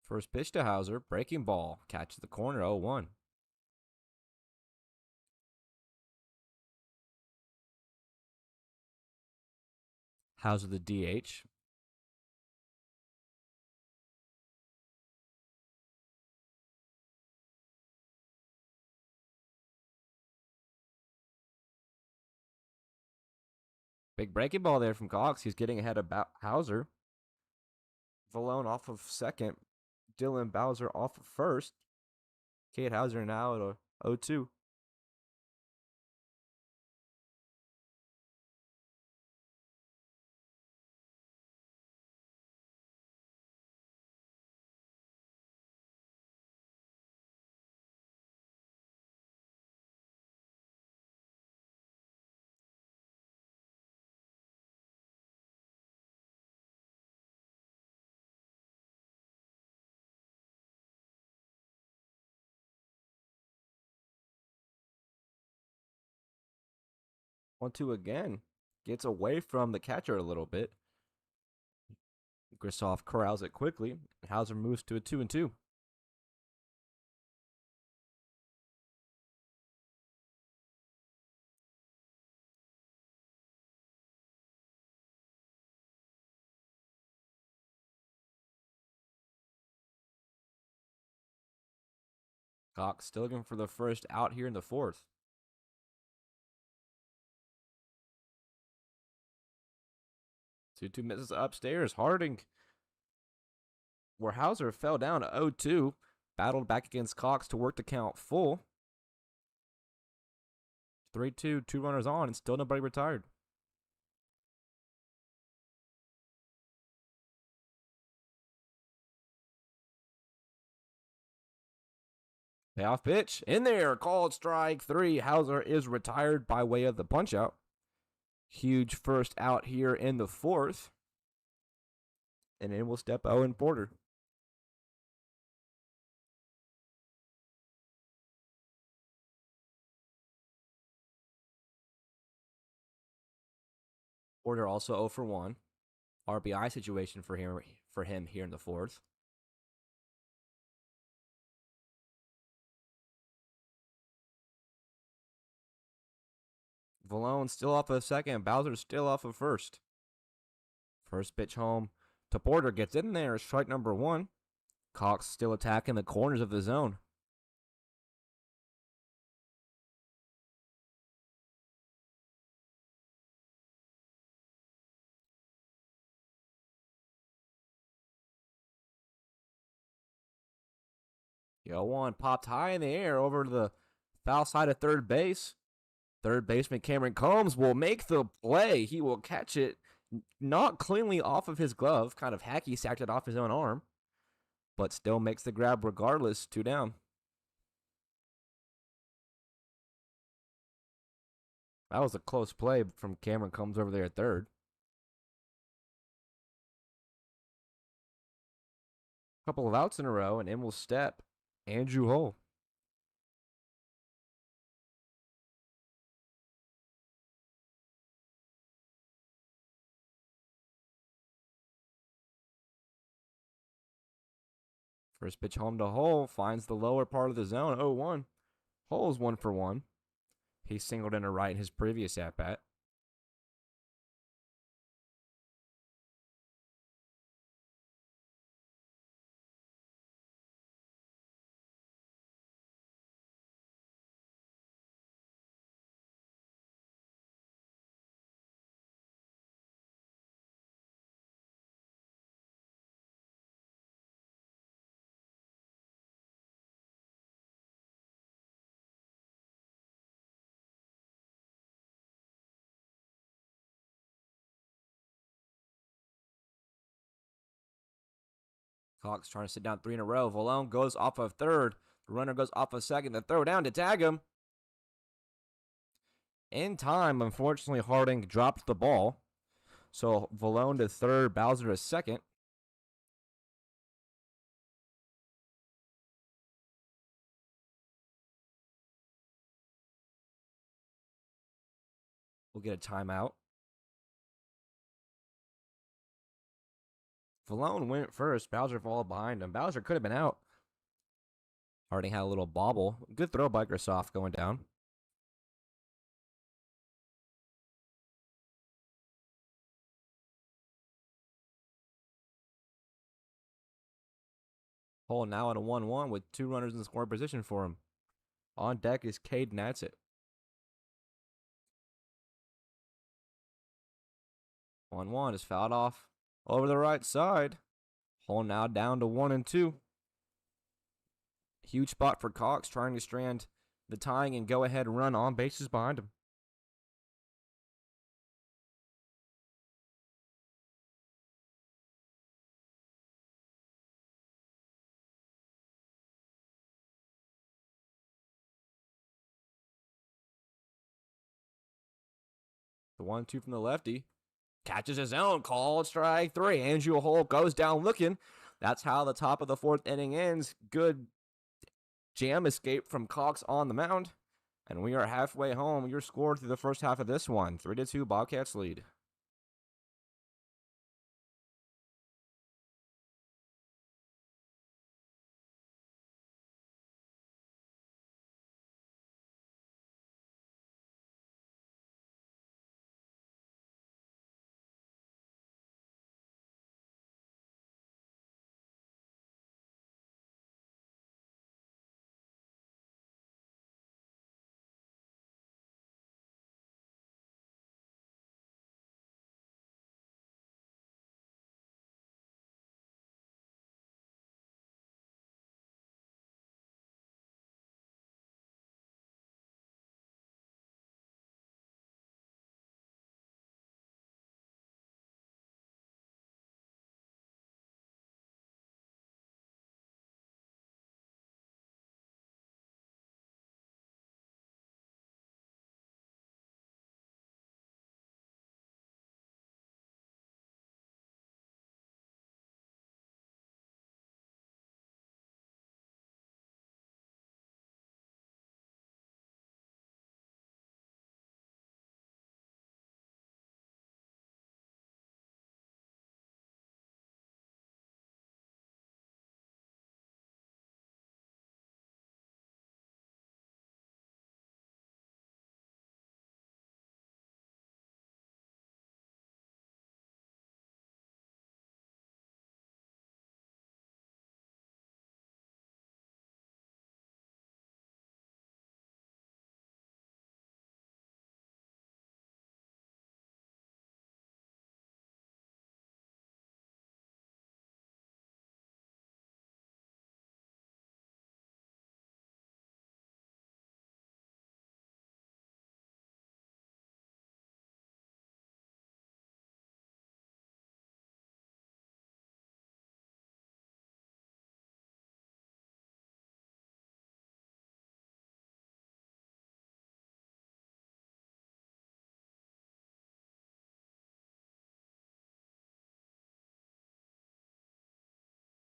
First pitch to Hauser. Breaking ball. Catches the corner. 0-1. Hauser the DH. Big breaking ball there from Cox. He's getting ahead of Hauser. Valone off of second. Dylan Bowser off of first. Cade Hauser now at a 0-2. One two again. Gets away from the catcher a little bit. Grisoff corrals it quickly. Hauser moves to a 2-2. Cox still looking for the first out here in the fourth. 2-2 misses upstairs. Harding, where Hauser fell down to 0-2, battled back against Cox to work the count full. 3-2, 2 runners on, and still nobody retired. Payoff pitch in there, called strike 3. Hauser is retired by way of the punch-out. Huge first out here in the fourth. And in will step Owen Porter. Porter also 0 for 1. RBI situation for him here in the fourth. Valone still off of second. Bowser still off of first. First pitch home to Porter. Gets in there. Strike number 1. Cox still attacking the corners of the zone. The 0-1 popped high in the air over to the foul side of third base. Third baseman Cameron Combs will make the play. He will catch it not cleanly off of his glove, kind of hacky sacked it off his own arm, but still makes the grab regardless. 2 down. That was a close play from Cameron Combs over there at third. Couple of outs in a row, and in will step Andrew Hull. First pitch home to Hull, finds the lower part of the zone, 0-1. Hull's 1 for 1. He singled in a right in his previous at-bat. Cox trying to sit down 3 in a row. Valone goes off of third. The runner goes off of second. The throw down to tag him. In time, unfortunately, Harding dropped the ball. So Valone to third, Bowser to second. We'll get a timeout. Valone went first. Bowser followed behind him. Bowser could have been out. Harding had a little bobble. Good throw by Grisoff going down. Hull now at a 1-1 with 2 runners in scoring position for him. On deck is Cade Natsit. 1-1 is fouled off over the right side. Hole now down to 1-2. Huge spot for Cox, trying to strand the tying and go-ahead run on bases behind him. The 1-2 from the lefty. Catches his own, called strike 3. Andrew Holt goes down looking. That's how the top of the 4th inning ends. Good jam escape from Cox on the mound. And we are halfway home. Your score through the first half of this one, 3-2 Bobcats lead.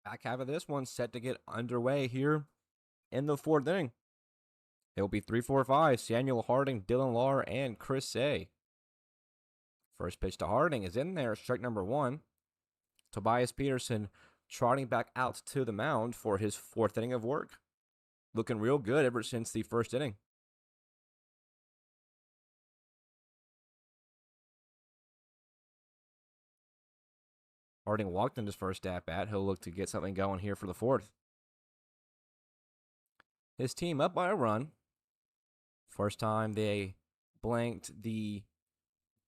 Back half of this one set to get underway here in the 4th inning. It'll be 3-4-5. Samuel Harding, Dylan Lahr, and Chris Say. First pitch to Harding is in there, strike number 1. Tobias Peterson trotting back out to the mound for his 4th inning of work. Looking real good ever since the 1st inning. Harding walked in his first at-bat. He'll look to get something going here for the 4th. His team up by a run. First time they blanked the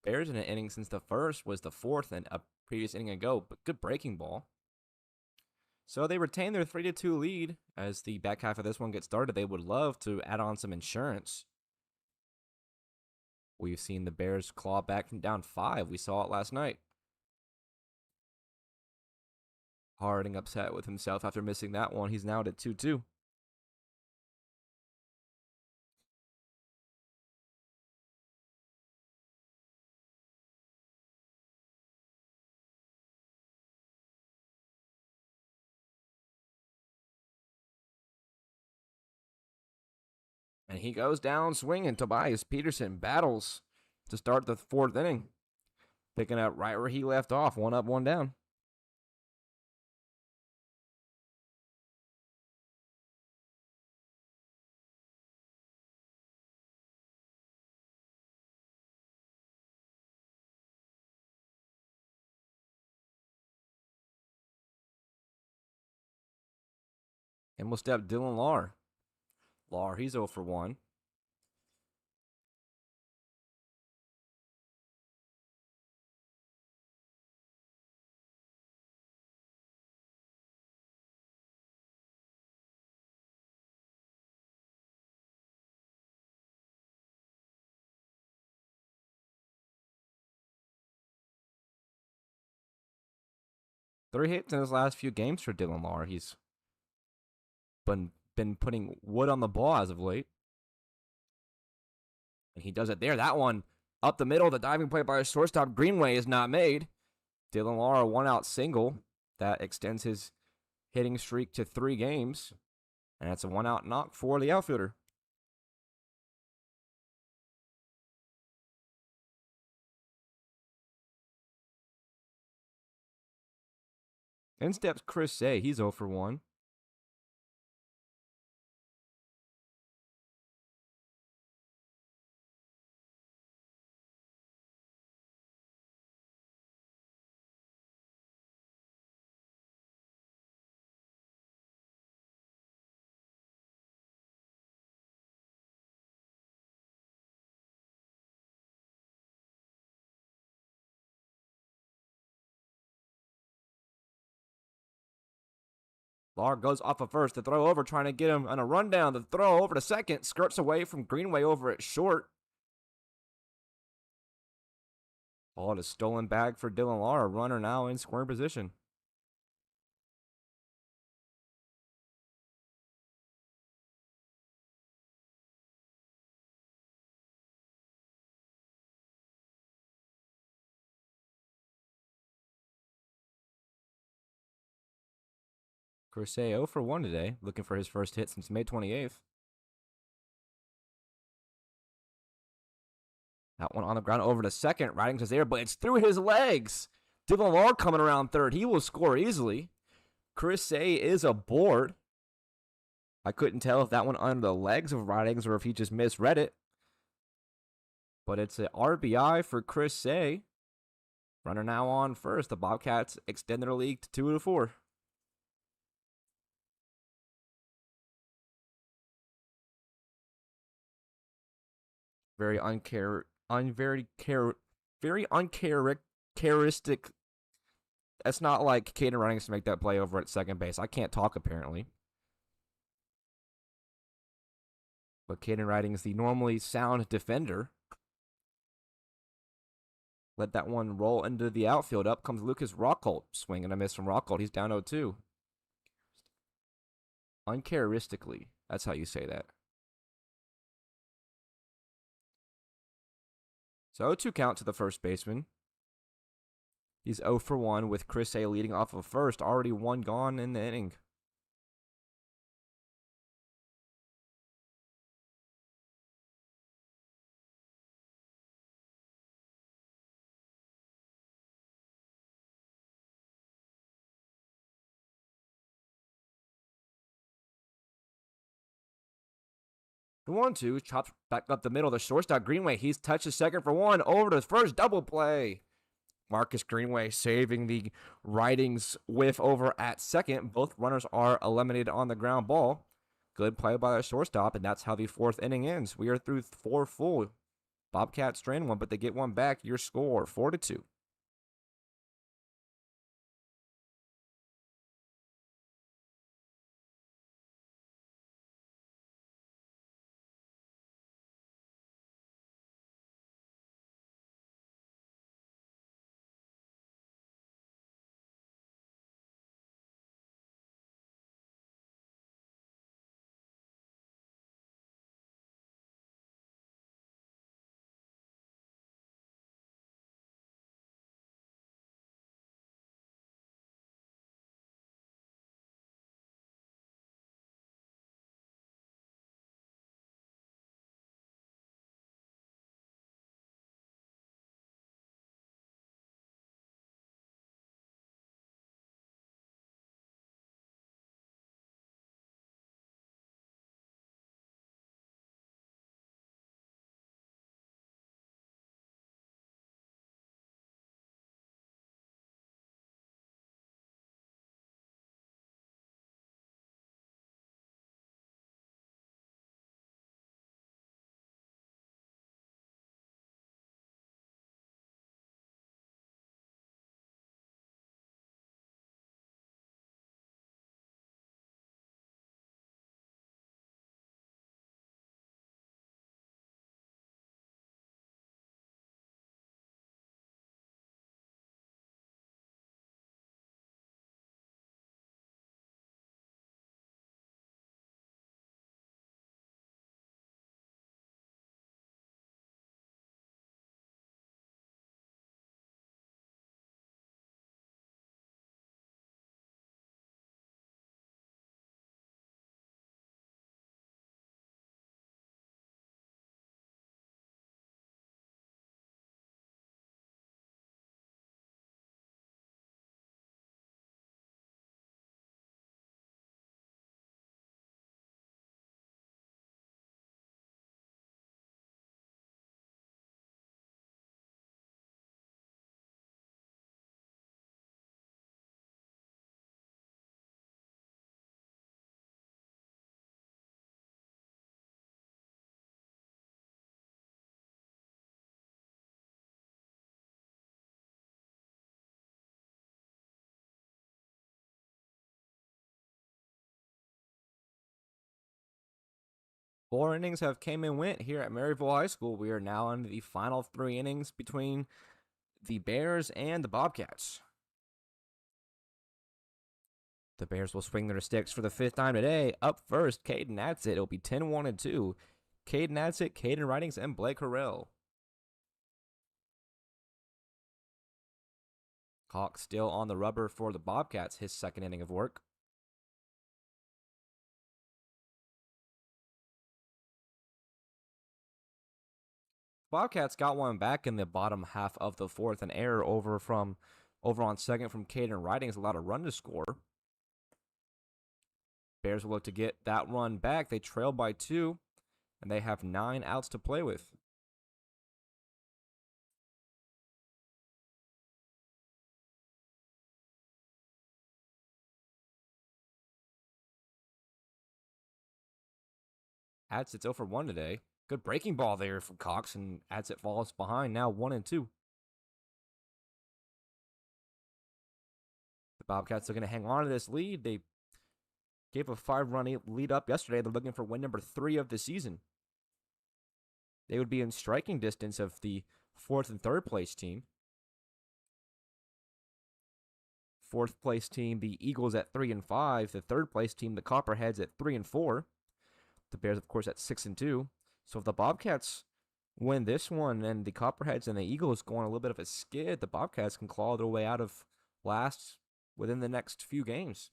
Bears in an inning since the 1st was the 4th and a previous inning ago, but good breaking ball. So they retain their 3-2 lead. As the back half of this one gets started, they would love to add on some insurance. We've seen the Bears claw back from down 5. We saw it last night. Harding upset with himself after missing that one. He's now at 2-2. And he goes down swinging. Tobias Peterson battles to start the 4th inning. Picking up right where he left off. 1 up, 1 down. And we'll step Dylan Lahr. Lahr, he's 0 for 1. 3 hits in his last few games for Dylan Lahr. He's been putting wood on the ball as of late. And he does it there. That one up the middle. The diving play by a shortstop Greenway is not made. Dylan Lahr, a 1-out single. That extends his hitting streak to 3 games. And that's a 1-out knock for the outfielder. In steps Chris Say. He's 0 for 1. Lahr goes off of first. The throw over, trying to get him on a rundown. The throw over to second. Skirts away from Greenway over at short. Ball is stolen back for Dylan Lahr. A runner now in scoring position. Crusade 0 for 1 today, looking for his first hit since May 28th. That one on the ground over to second. Ridings is there, but it's through his legs. Dylan Lahr coming around third. He will score easily. Crusade is aboard. I couldn't tell if that one under the legs of Ridings or if he just misread it. But it's an RBI for Crusade. Runner now on first. The Bobcats extend their lead to 2-4. Very uncharacteristic. That's not like Caden Runnings to make that play over at second base. I can't talk apparently. But Caden Riding is the normally sound defender. Let that one roll into the outfield. Up comes Lucas Rockholt. Swing and a miss from Rockholt. He's down 0-2. Uncharacteristically. That's how you say that. So 0-2 count to the first baseman. He's 0 for 1 with Chris A leading off of first. Already 1 gone in the inning. The 1-2 chops back up the middle. The shortstop Greenway. He's touches second for 1. Over to first. Double play. Marcus Greenway saving the Ridings whiff over at second. Both runners are eliminated on the ground ball. Good play by the shortstop, and that's how the 4th inning ends. We are through 4 full. Bobcats strain 1, but they get 1 back. Your score 4-2. 4 innings have came and went here at Maryville High School. We are now on the final 3 innings between the Bears and the Bobcats. The Bears will swing their sticks for the 5th time today. Up first, Caden Adsett. It'll be 10-1 and 2. Caden Adsett, Caden Ridings, and Blake Harrell. Cox still on the rubber for the Bobcats, his 2nd inning of work. Bobcats got one back in the bottom half of the 4th. An error over on second from Caden Ridings allowed a run to score. Bears will look to get that run back. They trail by 2, and they have 9 outs to play with. Adsett's 0 for 1 today. Good breaking ball there from Cox, and Adsett falls behind now 1 and 2. The Bobcats are going to hang on to this lead. They gave a 5-run lead up yesterday. They're looking for win number 3 of the season. They would be in striking distance of the 4th and 3rd place team. 4th place team, the Eagles at 3 and 5. The 3rd place team, the Copperheads, at 3 and 4. The Bears, of course, at 6 and 2. So if the Bobcats win this one and the Copperheads and the Eagles go on a little bit of a skid, the Bobcats can claw their way out of last within the next few games.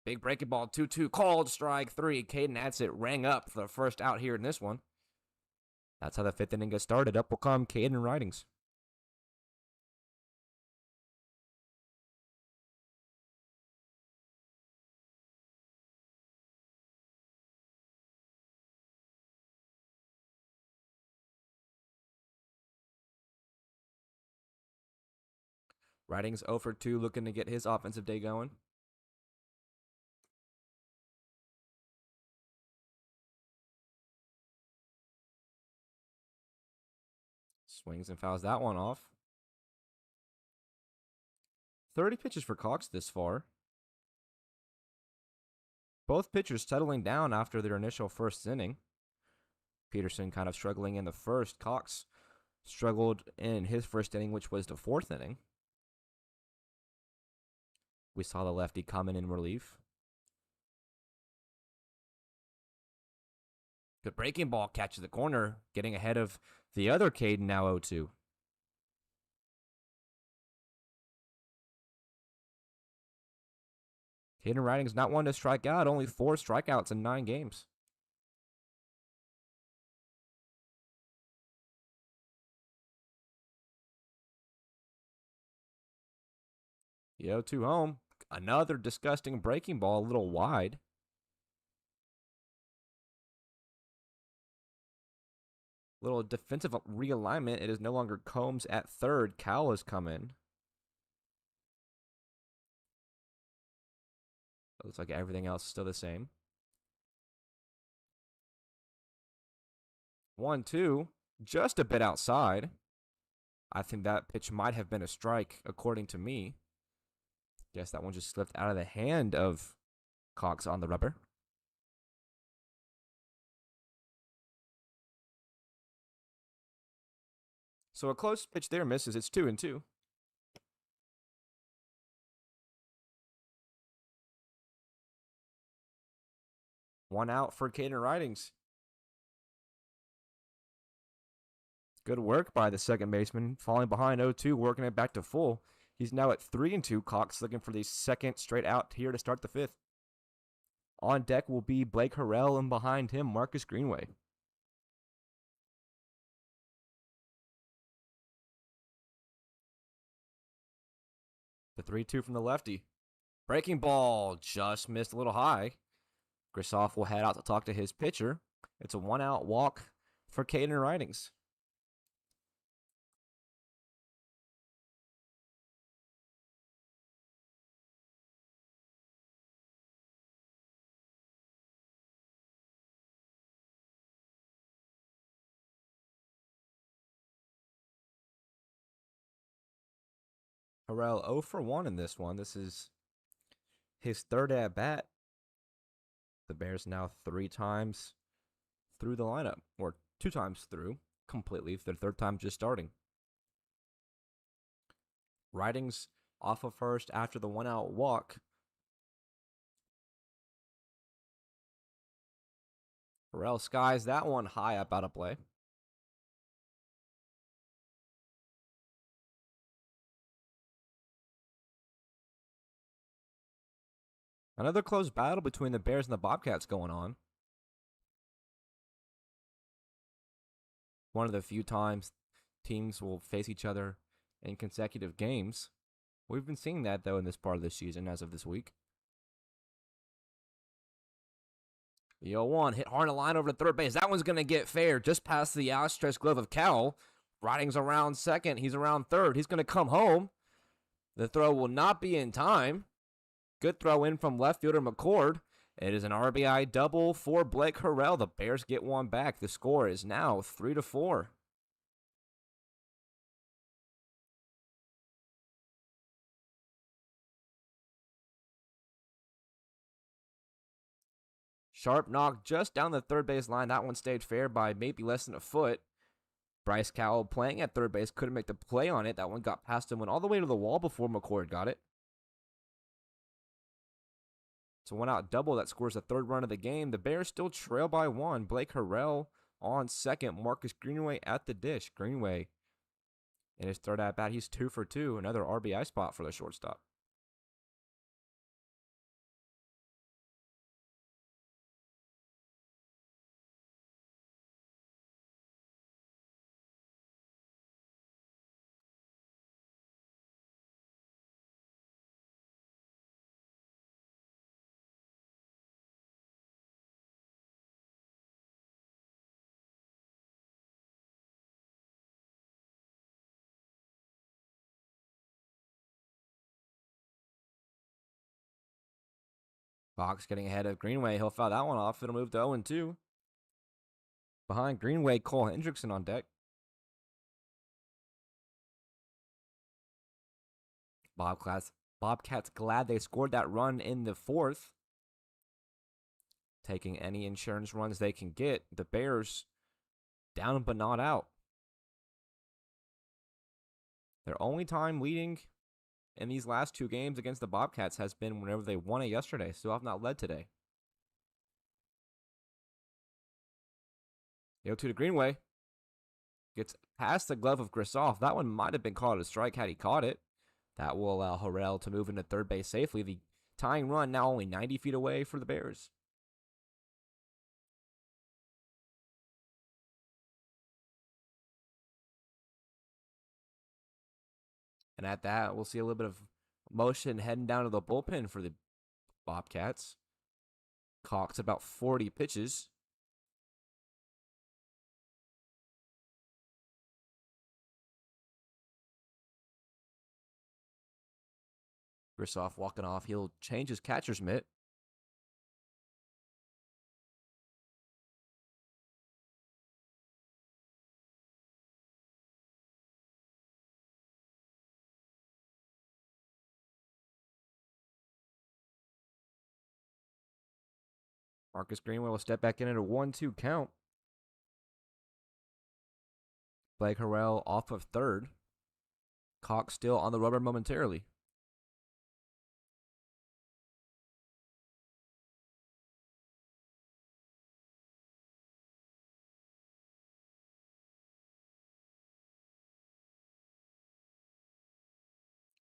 Big breaking ball, 2-2, called strike 3. Caden Adsett rang up for the first out here in this one. That's how the 5th inning gets started. Up will come Caden Ridings. Ridings 0 for 2, looking to get his offensive day going. Swings and fouls that one off. 30 pitches for Cox this far. Both pitchers settling down after their initial first inning. Peterson kind of struggling in the first. Cox struggled in his first inning, which was the 4th inning. We saw the lefty come in relief. Good breaking ball catches the corner, getting ahead of the other Caden, now 0-2. Caden Ridings not one to strike out, only 4 strikeouts in 9 games. The 0-2 home. Another disgusting breaking ball, a little wide. Little defensive realignment. It is no longer Combs at 3rd. Cal has come in. Looks like everything else is still the same. 1-2, just a bit outside. I think that pitch might have been a strike, according to me. Guess that one just slipped out of the hand of Cox on the rubber. So a close pitch there misses. It's 2-2. One out for Caden Ridings. Good work by the second baseman, falling behind 0-2, working it back to full. He's now at 3-2. Cox looking for the 2nd straight out here to start the 5th. On deck will be Blake Harrell, and behind him, Marcus Greenway. The 3-2 from the lefty. Breaking ball just missed a little high. Grisoff will head out to talk to his pitcher. It's a 1-out walk for Caden Ridings. Harrell 0 for 1 in this one. This is his 3rd at bat. The Bears now 3 times through the lineup, or 2 times through completely. The third time just starting. Ridings off of first after the 1-out walk. Harrell skies that one high up out of play. Another close battle between the Bears and the Bobcats going on. One of the few times teams will face each other in consecutive games. We've been seeing that, though, in this part of the season as of this week. The 0-1 hit hard in the line over to third base. That one's going to get fair just past the outstretched glove of Cowell. Riding's around second. He's around third. He's going to come home. The throw will not be in time. Good throw in from left fielder McCord. It is an RBI double for Blake Harrell. The Bears get one back. The score is now 3-4. Sharp knock just down the third base line. That one stayed fair by maybe less than a foot. Bryce Cowell playing at third base couldn't make the play on it. That one got past him, went all the way to the wall before McCord got it. It's a 1-out double that scores the third run of the game. The Bears still trail by 1. Blake Harrell on second. Marcus Greenway at the dish. Greenway in his third at bat, he's 2 for 2. Another RBI spot for the shortstop. Fox getting ahead of Greenway. He'll foul that one off. It'll move to 0-2. Behind Greenway, Cole Hendrickson on deck. Bobcats glad they scored that run in the fourth. Taking any insurance runs they can get. The Bears down but not out. Their only time leading in these last 2 games against the Bobcats has been whenever they won it yesterday. Still have not led today. 0-2 to Greenway. Gets past the glove of Grisoff. That one might have been called a strike had he caught it. That will allow Harrell to move into third base safely. The tying run now only 90 feet away for the Bears. And at that, we'll see a little bit of motion heading down to the bullpen for the Bobcats. Cox about 40 pitches. Grisoff walking off. He'll change his catcher's mitt. Marcus Greenway will step back in at a 1-2 count. Blake Harrell off of third. Cox still on the rubber momentarily.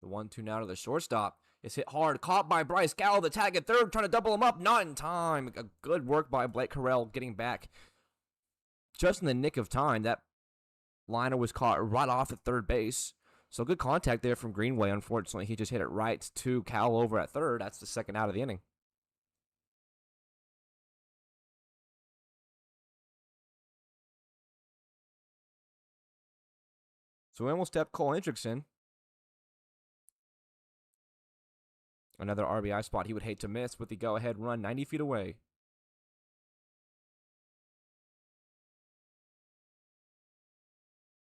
The 1-2 now to the shortstop. It's hit hard, caught by Bryce Cowell. The tag at third, trying to double him up. Not in time. A good work by Blake Harrell getting back just in the nick of time. That liner was caught right off at third base. So good contact there from Greenway. Unfortunately, he just hit it right to Cowell over at third. That's the second out of the inning. So in will step Cole Hendrickson. Another RBI spot he would hate to miss with the go-ahead run 90 feet away.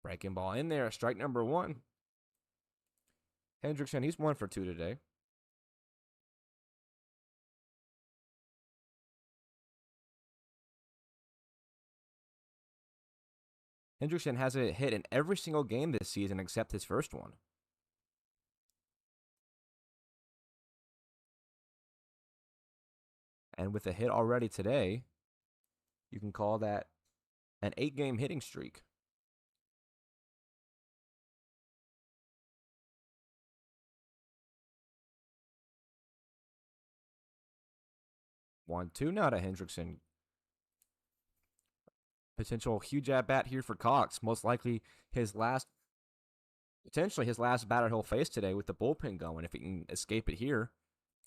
Breaking ball in there, strike number 1. Hendrickson, he's 1 for 2 today. Hendrickson has a hit in every single game this season except his first one. And with a hit already today, you can call that an 8-game hitting streak. One, two now to Hendrickson. Potential huge at bat here for Cox. Most likely potentially his last batter he'll face today with the bullpen going if he can escape it here.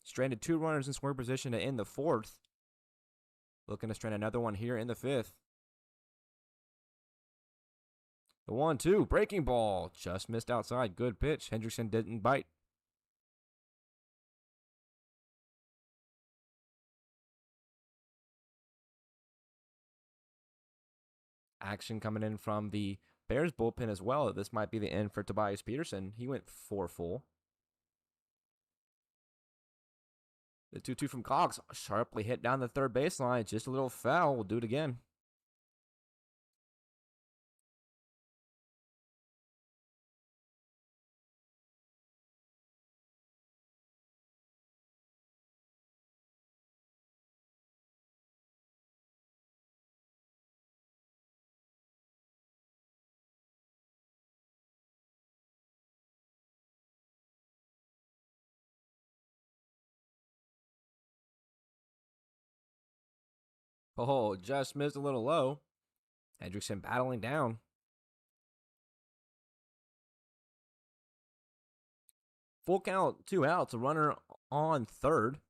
Stranded 2 runners in scoring position to end the 4th. Looking to strand another one here in the 5th. The 1-2, breaking ball. Just missed outside. Good pitch. Hendrickson didn't bite. Action coming in from the Bears bullpen as well. This might be the end for Tobias Peterson. He went 4 full. The 2-2 from Cox. Sharply hit down the third baseline. Just a little foul. We'll do it again. Oh, just missed a little low. Hendrickson battling down. Full count, 2 outs, a runner on third.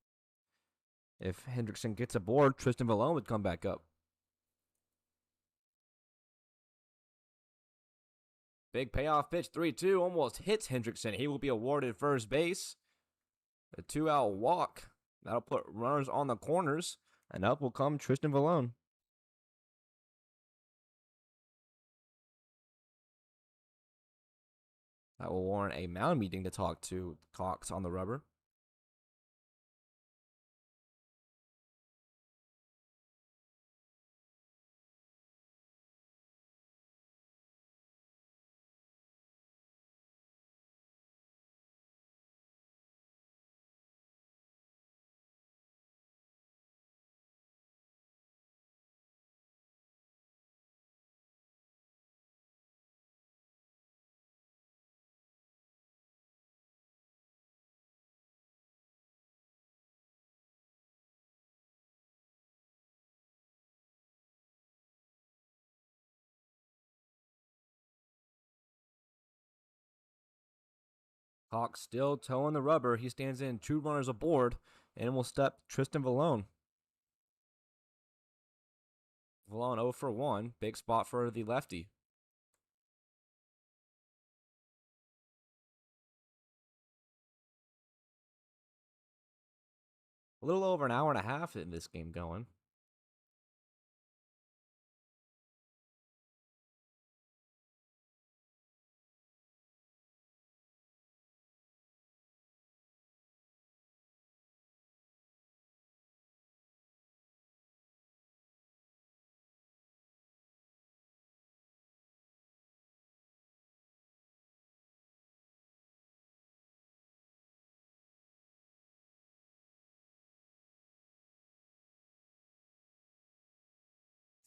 If Hendrickson gets aboard, Tristan Vallone would come back up. Big payoff pitch, 3-2, almost hits Hendrickson. He will be awarded first base. A 2-out walk. That'll put runners on the corners, and up will come Tristan Vallone. That will warrant a mound meeting to talk to Cox on the rubber. Cox still towing the rubber. He stands in 2 runners aboard and will step Tristan Vallone. Vallone 0 for 1. Big spot for the lefty. A little over an hour and a half in this game going.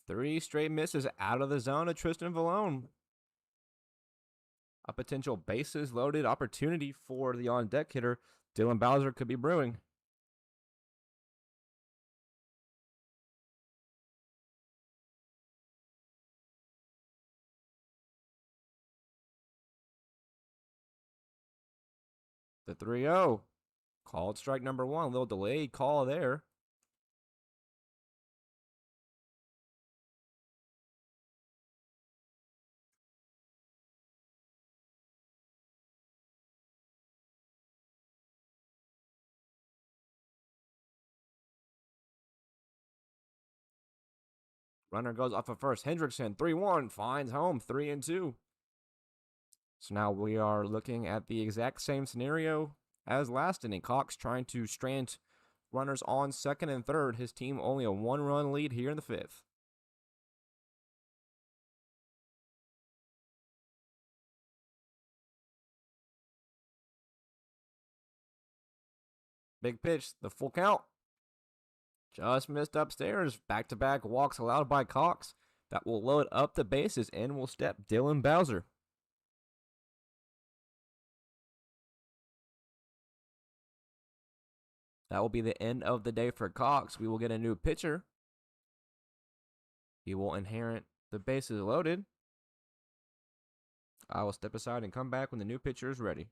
Three straight misses out of the zone of Tristan Vallone. A potential bases loaded opportunity for the on deck hitter. Dylan Bowser could be brewing. The 3-0. Called strike number 1. A little delayed call there. Runner goes off of first. Hendrickson, 3-1, finds home, 3-2. So now we are looking at the exact same scenario as last inning. Cox trying to strand runners on second and third. His team only a 1-run lead here in the 5th. Big pitch, the full count. Just missed upstairs. Back-to-back walks allowed by Cox. That will load up the bases and will step Dylan Bowser. That will be the end of the day for Cox. We will get a new pitcher. He will inherit the bases loaded. I will step aside and come back when the new pitcher is ready.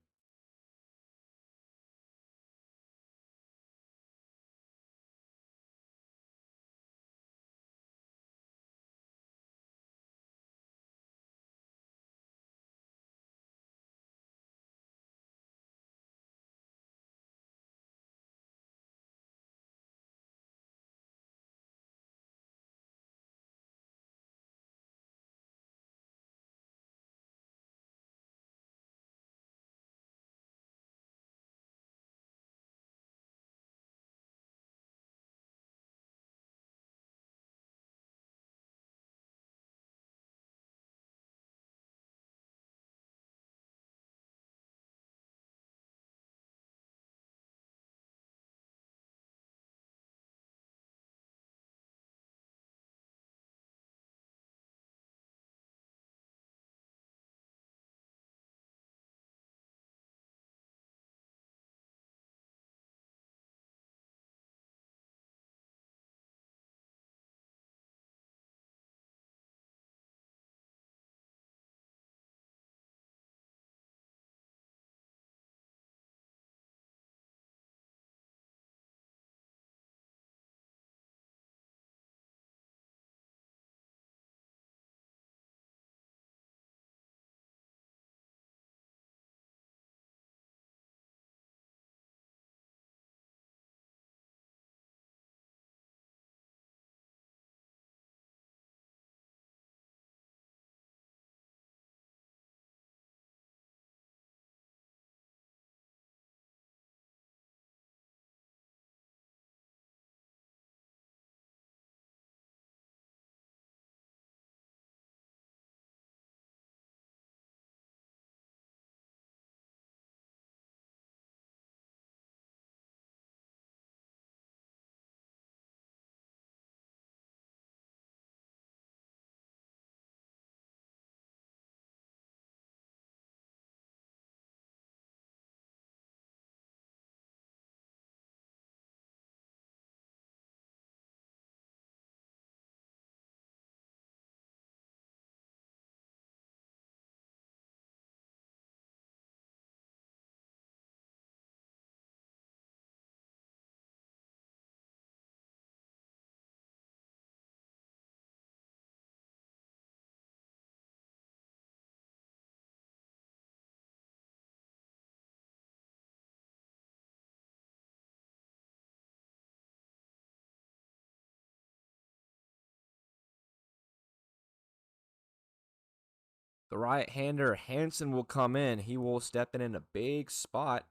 The right-hander Hansen will come in. He will step in a big spot.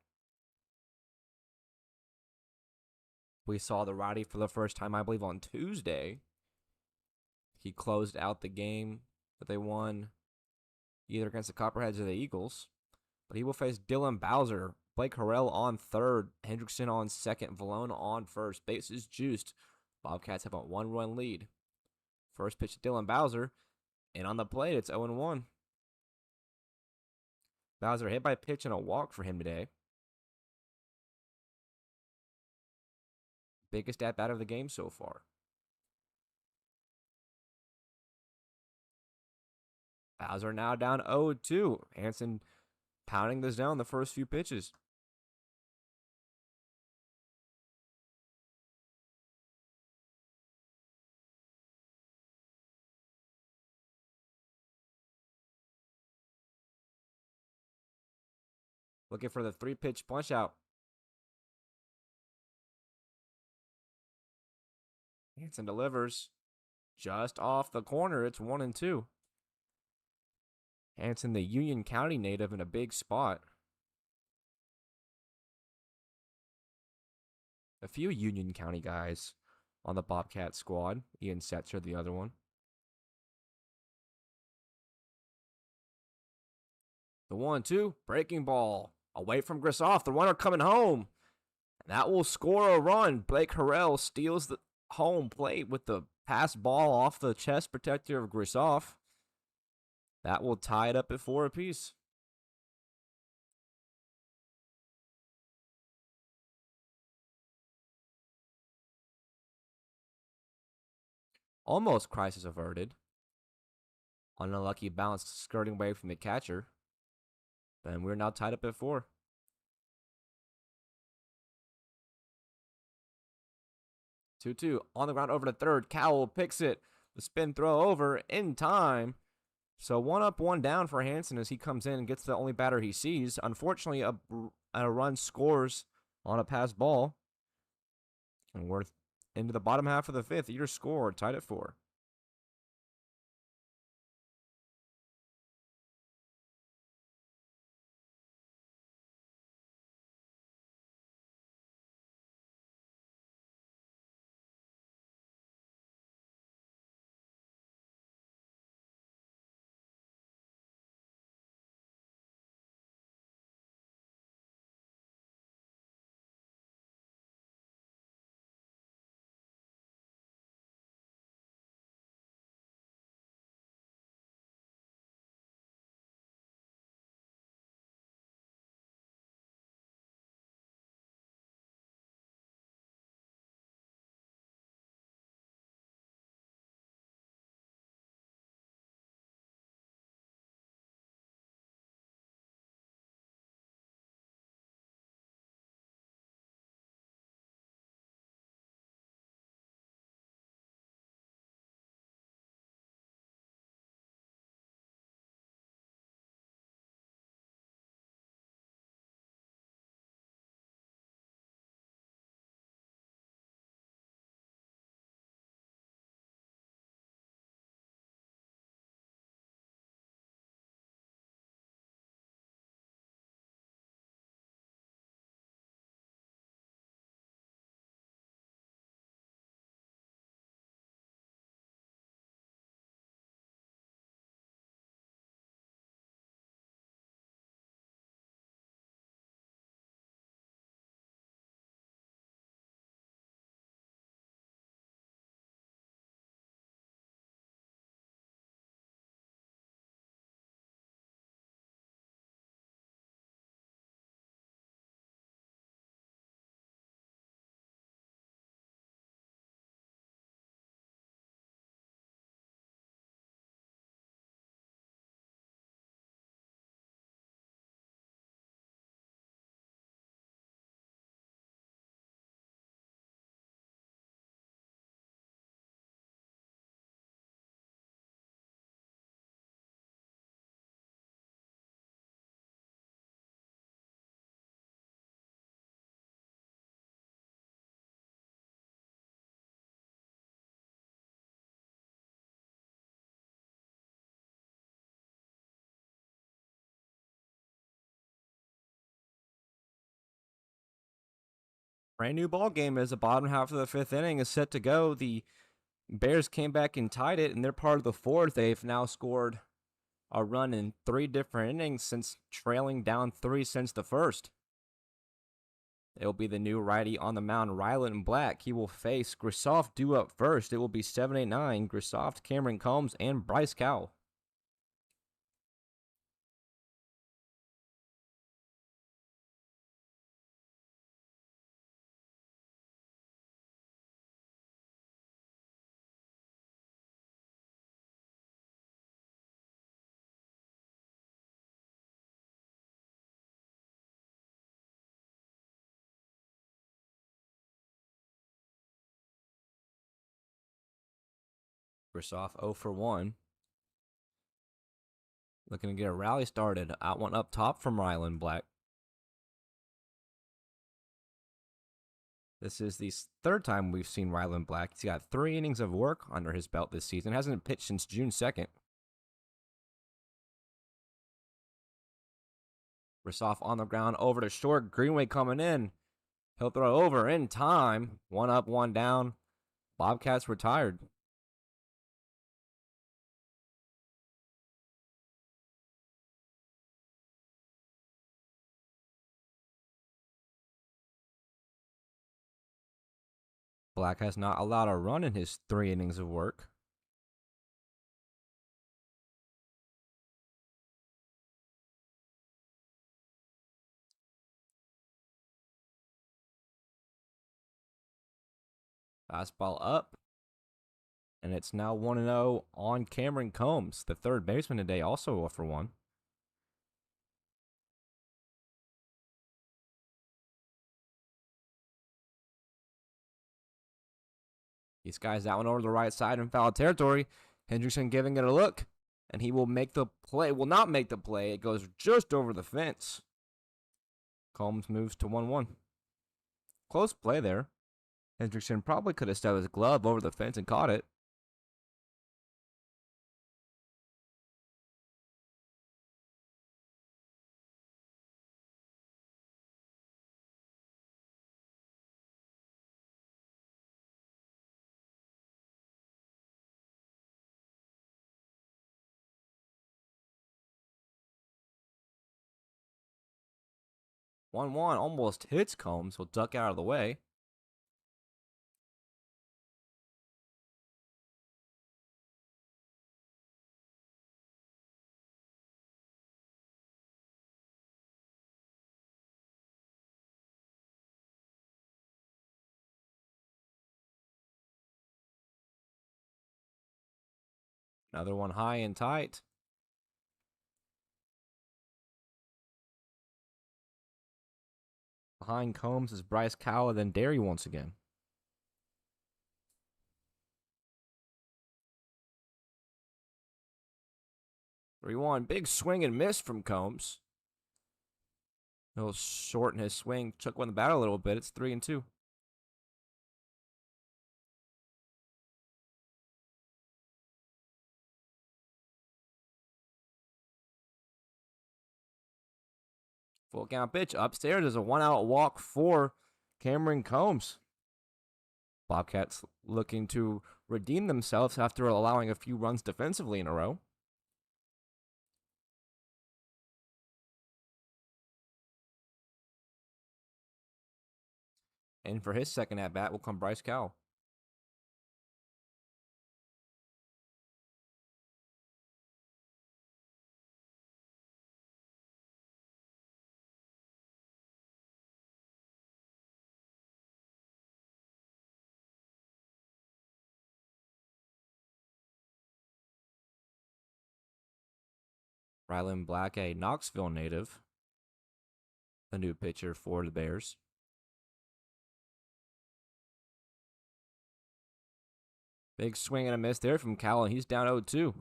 We saw the righty for the first time, I believe, on Tuesday. He closed out the game that they won either against the Copperheads or the Eagles. But he will face Dylan Bowser. Blake Harrell on third. Hendrickson on second. Valona on first. Bases juiced. Bobcats have a 1-run lead. First pitch to Dylan Bowser. And on the plate, it's 0-1. Bowser hit by pitch and a walk for him today. Biggest at-bat of the game so far. Bowser now down 0-2. Hansen pounding this down the first few pitches. Looking for the 3-pitch punch out. Hansen delivers just off the corner. It's 1-2. Hansen, the Union County native, in a big spot. A few Union County guys on the Bobcat squad. Ian Setzer, the other one. The 1-2, breaking ball. Away from Grissoff. The runner coming home. That will score a run. Blake Harrell steals the home plate with the pass ball off the chest protector of Grisoff. That will tie it up at 4 apiece. Almost crisis averted. On an unlucky bounce skirting away from the catcher. And we're now tied up at 4. 2-2. On the ground over to third. Cowell picks it. The spin throw over in time. So 1 up, 1 down for Hansen as he comes in and gets the only batter he sees. Unfortunately, a run scores on a pass ball. And we're into the bottom half of the 5th. Your score tied at 4. Brand new ball game as the bottom half of the 5th inning is set to go. The Bears came back and tied it, and they're part of the 4th. They've now scored a run in 3 different innings since trailing down 3 since the 1st. It'll be the new righty on the mound, Ryland Black. He will face Grisoff due up first. It will be 7-8-9, Grisoff, Cameron Combs, and Bryce Cowell. Grisoff 0 for 1. Looking to get a rally started. Out one up top from Ryland Black. This is the 3rd time we've seen Ryland Black. He's got 3 innings of work under his belt this season. Hasn't pitched since June 2nd. Grisoff on the ground over to short. Greenway coming in. He'll throw over in time. 1 up, 1 down. Bobcats retired. Black has not allowed a run in his 3 innings of work. Fastball up. And it's now 1-0 on Cameron Combs, the third baseman today, also 0 for 1. He skies that one over the right side in foul territory. Hendrickson giving it a look, and he will make the play. Will not make the play. It goes just over the fence. Combs moves to 1-1. Close play there. Hendrickson probably could have stepped his glove over the fence and caught it. One almost hits Combs. Will duck out of the way. Another one high and tight. Behind Combs is Bryce Cowell, then Derry once again. 3-1. Big swing and miss from Combs. He'll shorten his swing, chuck on the bat a little bit. It's 3-2. Full count pitch upstairs is a 1-out walk for Cameron Combs. Bobcats looking to redeem themselves after allowing a few runs defensively in a row. And for his second at bat will come Bryce Cowell. Rylan Black, a Knoxville native, the new pitcher for the Bears. Big swing and a miss there from Cowell, and he's down 0-2.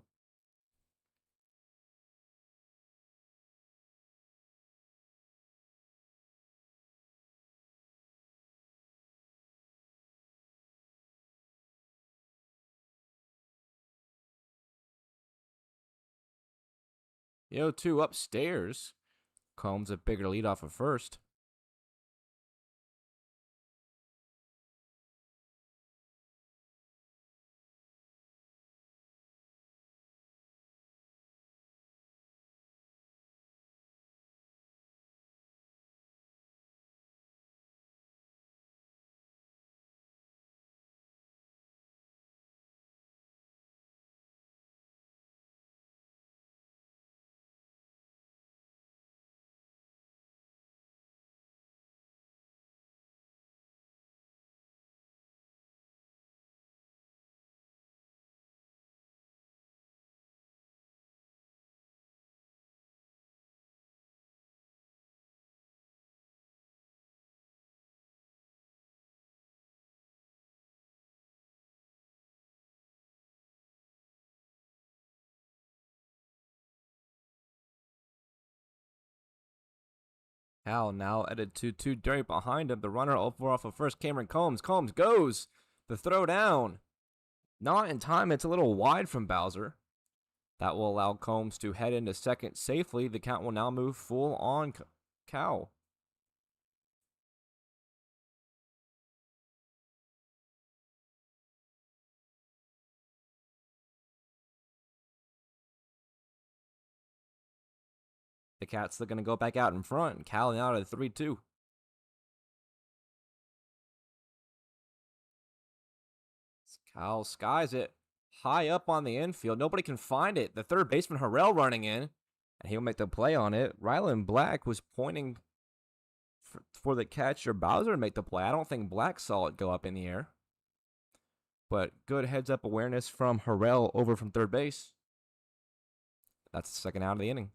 The 0-2 upstairs. Combs a bigger lead off of first. Hal now at a 2-2. Derry behind him. The runner over off of first. Cameron Combs. Combs goes. The throw down. Not in time. It's a little wide from Bowser. That will allow Combs to head into second safely. The count will now move full on Cowell. The Cats are going to go back out in front. Cowell out at 3-2. Howell skies it high up on the infield. Nobody can find it. The third baseman, Harrell, running in, and he'll make the play on it. Rylan Black was pointing for the catcher Bowser to make the play. I don't think Black saw it go up in the air. But good heads-up awareness from Harrell over from third base. That's the second out of the inning.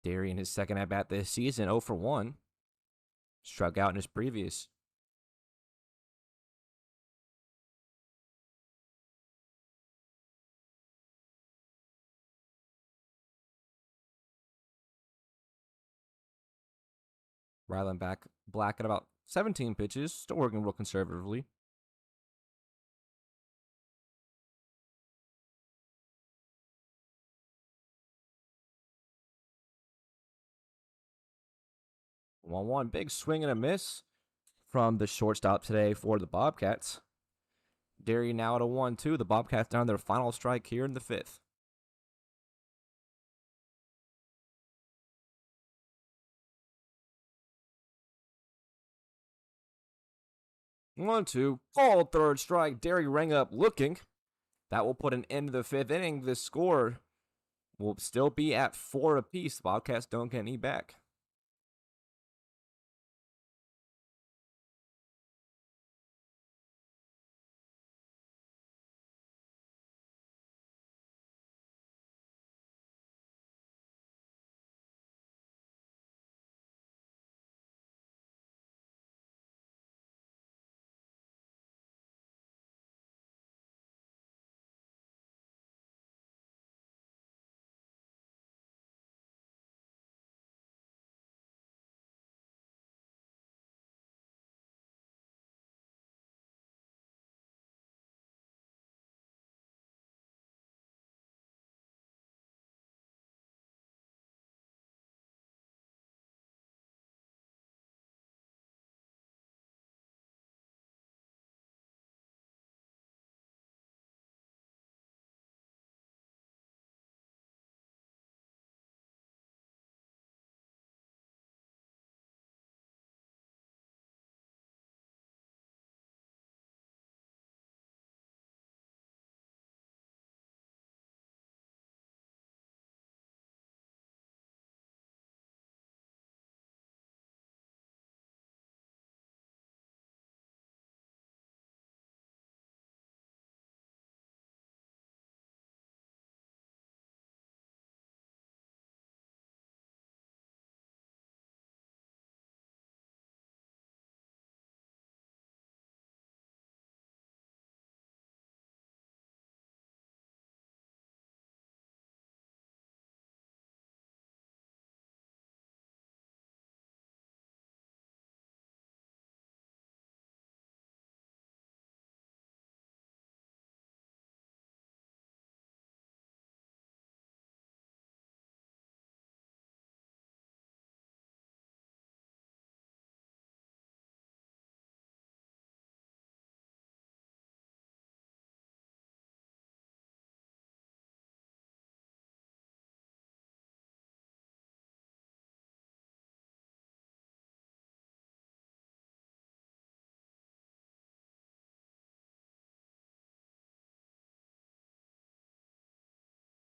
Derry in his second at-bat this season, 0 for 1. Struck out in his previous. Rylan Black at about 17 pitches, still working real conservatively. One big swing and a miss from the shortstop today for the Bobcats. Derry now at a 1-2. The Bobcats down their final strike here in the fifth. 1-2. Called third strike. Derry rang up looking. That will put an end to the fifth inning. The score will still be at 4 apiece. The Bobcats don't get any back.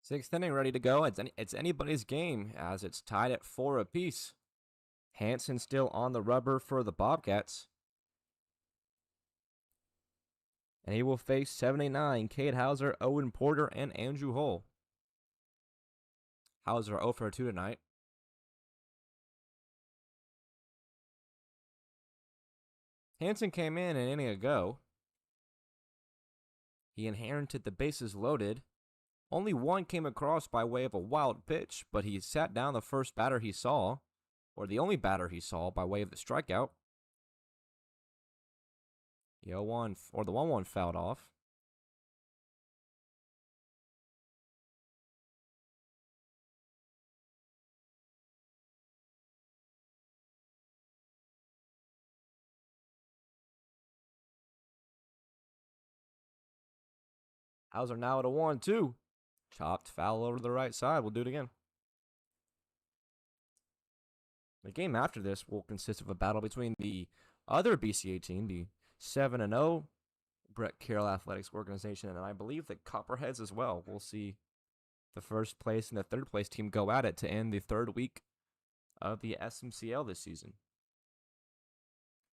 Sixth inning ready to go. It's anybody's game as it's tied at 4 apiece. Hansen still on the rubber for the Bobcats. And he will face 79, Cade Hauser, Owen Porter, and Andrew Hull. Hauser 0 for 2 tonight. Hansen came in an inning ago. He inherited the bases loaded. Only one came across by way of a wild pitch, but he sat down the first batter he saw, or the only batter he saw by way of the strikeout. The 0-1 or the 1-1 fouled off. Hauser now at a 1-2. Chopped foul over to the right side. We'll do it again. The game after this will consist of a battle between the other BCA team, the 7-0 Brett Carroll Athletics organization, and I believe the Copperheads as well. We'll see the first place and the third place team go at it to end the third week of the SMCL this season.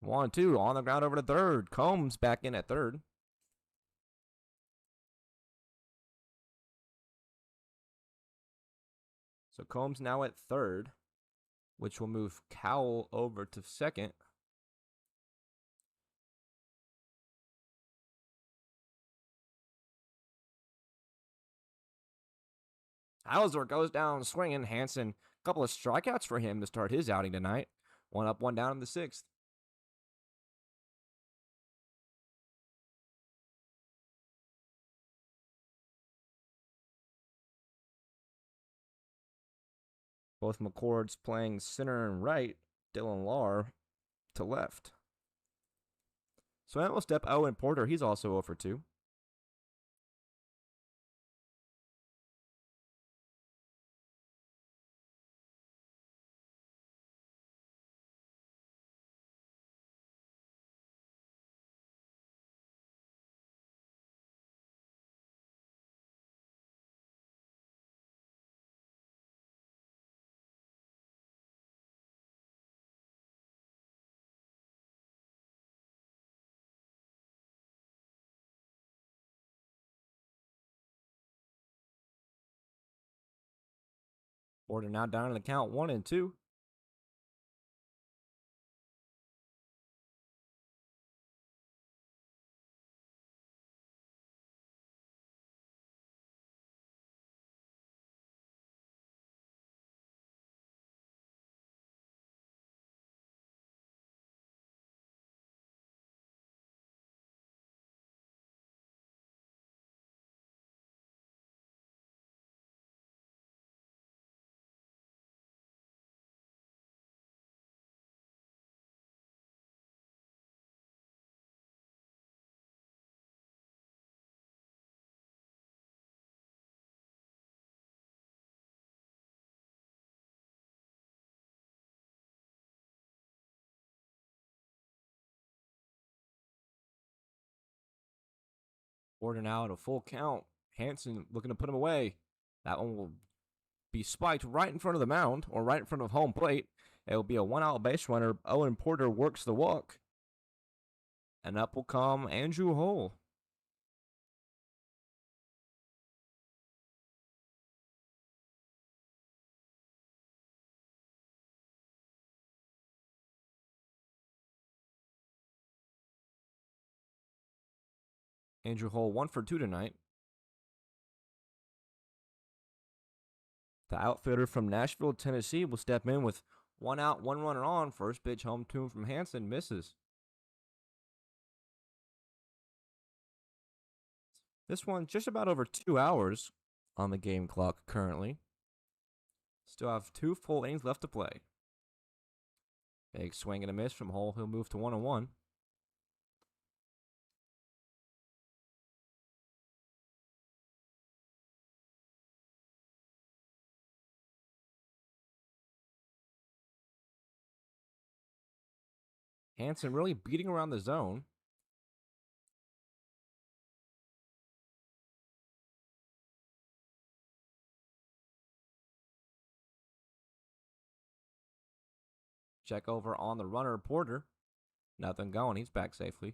1-2 on the ground over to third. Combs back in at third. So Combs now at third, which will move Cowell over to second. Hauser goes down swinging. Hansen, a couple of strikeouts for him to start his outing tonight. 1 up, 1 down in the 6th. Both McCords playing center and right. Dylan Lahr to left. So that will step Owen Porter. He's also 0 for 2. Porter now down in the count 1-2. Porter now at a full count. Hansen looking to put him away. That one will be spiked right in front of the mound, or right in front of home plate. It will be a 1-out base runner. Owen Porter works the walk. And up will come Andrew Hull. Andrew Hull 1 for 2 tonight. The outfielder from Nashville, Tennessee will step in with 1 out, 1 runner on. First pitch home tune from Hansen misses. This one just about over 2 hours on the game clock currently. Still have 2 full innings left to play. Big swing and a miss from Hull. He'll move to 1-1. Hansen really beating around the zone. Check over on the runner, Porter. Nothing going. He's back safely.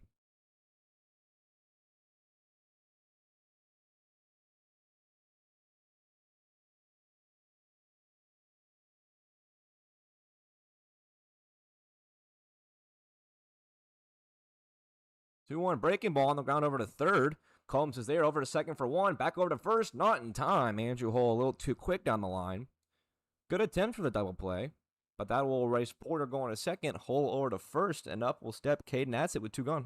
Two one breaking ball on the ground over to third. Combs is there over to second for 1. Back over to first. Not in time. Andrew Hull a little too quick down the line. Good attempt for the double play. But that will erase Porter going to second. Hull over to first. And up will step Caden Atzett with 2 gone.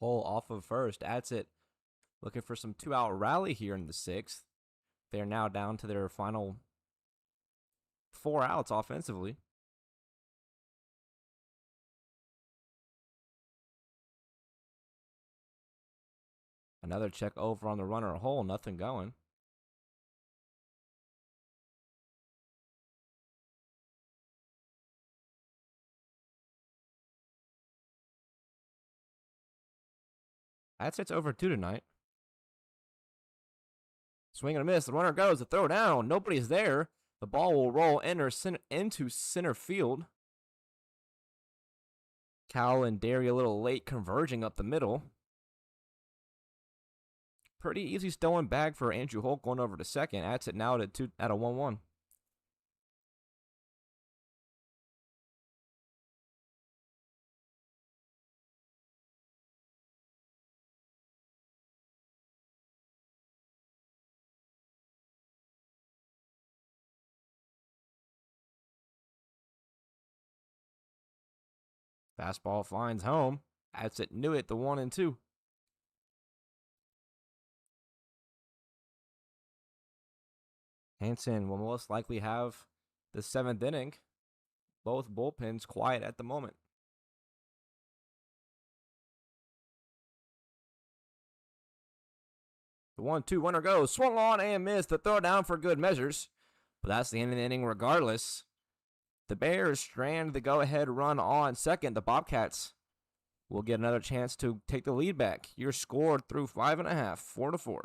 Hole off of first. That's it. Looking for some 2-out rally here in the 6th. They're now down to their final 4 outs offensively. Another check over on the runner hole. Nothing going. That's it's over 2 tonight. Swing and a miss. The runner goes. The throw down. Nobody's there. The ball will roll into center field. Cal and Derry a little late converging up the middle. Pretty easy stolen bag for Andrew Holt going over to second. That's it now at a 1-1. Fastball finds home. That's it. Knew it. The 1-2. Hanson will most likely have the 7th inning. Both bullpens quiet at the moment. The 1-2 runner goes. Swung on and missed. The throw down for good measures. But that's the end of the inning regardless. The Bears strand the go-ahead run on second. The Bobcats will get another chance to take the lead back. You're scored through 5.5, 4-4.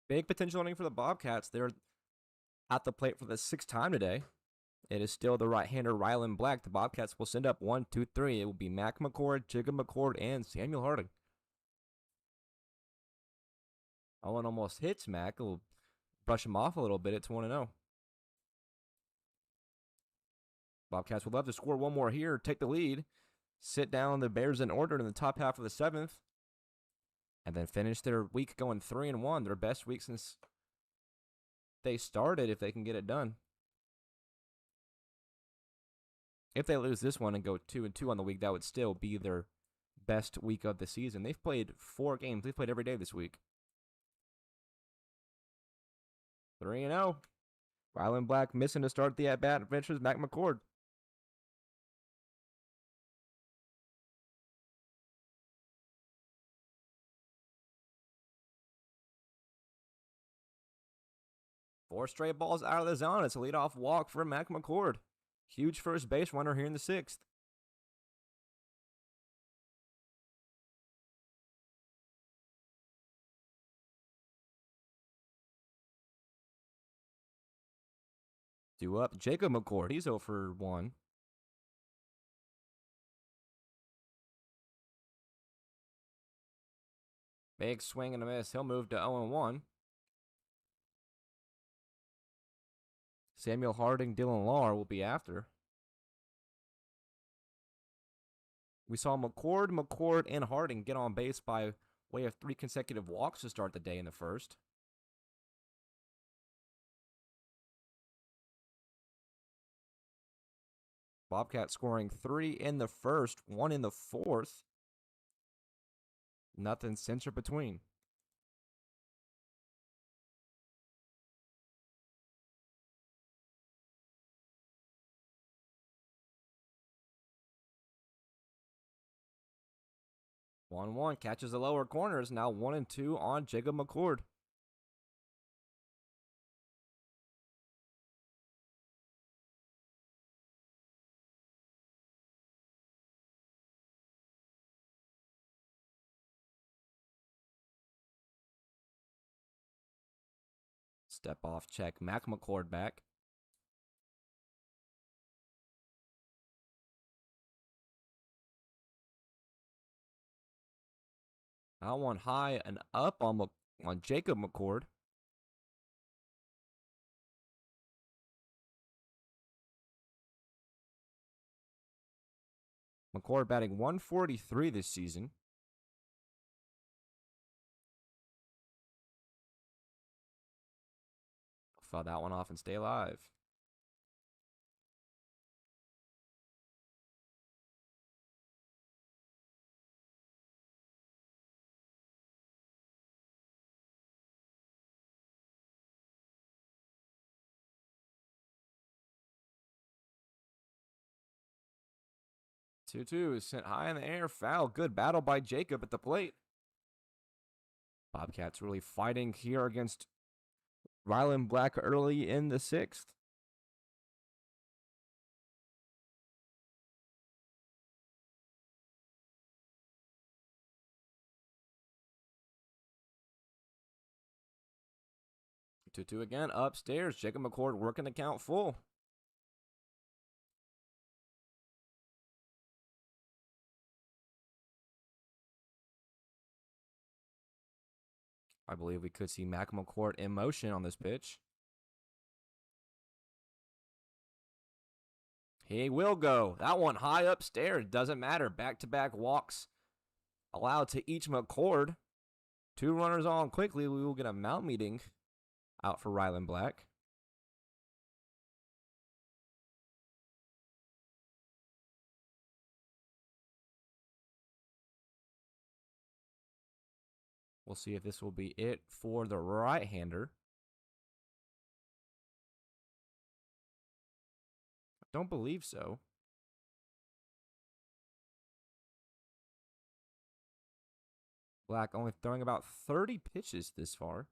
Big potential inning for the Bobcats. They're at the plate for the 6th time today. It is still the right-hander Rylan Black. The Bobcats will send up 1, 2, 3. It will be Mac McCord, Jacob McCord, and Samuel Harding. Owen almost hits Mac. It'll brush him off a little bit. It's 1-0. Bobcats would love to score one more here, take the lead, sit down the Bears in order in the top half of the 7th, and then finish their week going 3-1. Their best week since they started, if they can get it done. If they lose this one and go 2-2 on the week, that would still be their best week of the season. They've played 4 games. They've played every day this week. 3-0. Rylan Black missing to start the at-bat. Ventures Mac McCord. 4 straight balls out of the zone. It's a leadoff walk for Mac McCord. Huge first base runner here in the 6th. Due up, Jacob McCord. He's 0 for 1. Big swing and a miss. He'll move to 0-1. Samuel Harding, Dylan Lahr will be after. We saw McCord, and Harding get on base by way of 3 consecutive walks to start the day in the first. Bobcats scoring 3 in the first, 1 in the 4th. Nothing center between. One catches the lower corners. Now 1-2 on Jacob McCord. Step off check. Mac McCord back. That one high and up on Jacob McCord. McCord batting 143 this season. Foul that one off and stay alive. Two is sent high in the air. Foul. Good battle by Jacob at the plate. Bobcats really fighting here against Ryland Black early in the 6th. Two again upstairs. Jacob McCord working the count full. I believe we could see Mac McCord in motion on this pitch. He will go. That one high upstairs. Doesn't matter. Back-to-back walks allowed to each McCord. 2 runners on quickly. We will get a mount meeting out for Ryland Black. We'll see if this will be it for the right-hander. Don't believe so. Black only throwing about 30 pitches this far.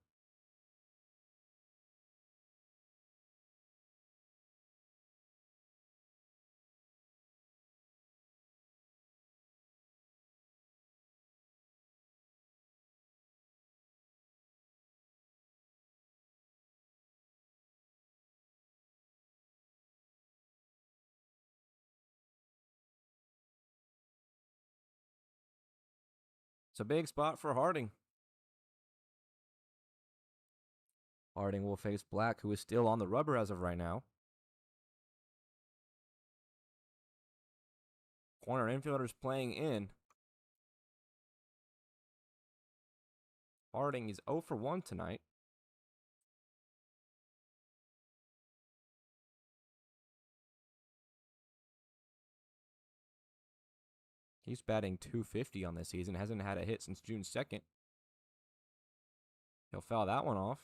It's a big spot for Harding. Harding will face Black, who is still on the rubber as of right now. Corner infielders playing in. Harding is 0 for 1 tonight. He's batting .250 on this season. Hasn't had a hit since June 2nd. He'll foul that one off.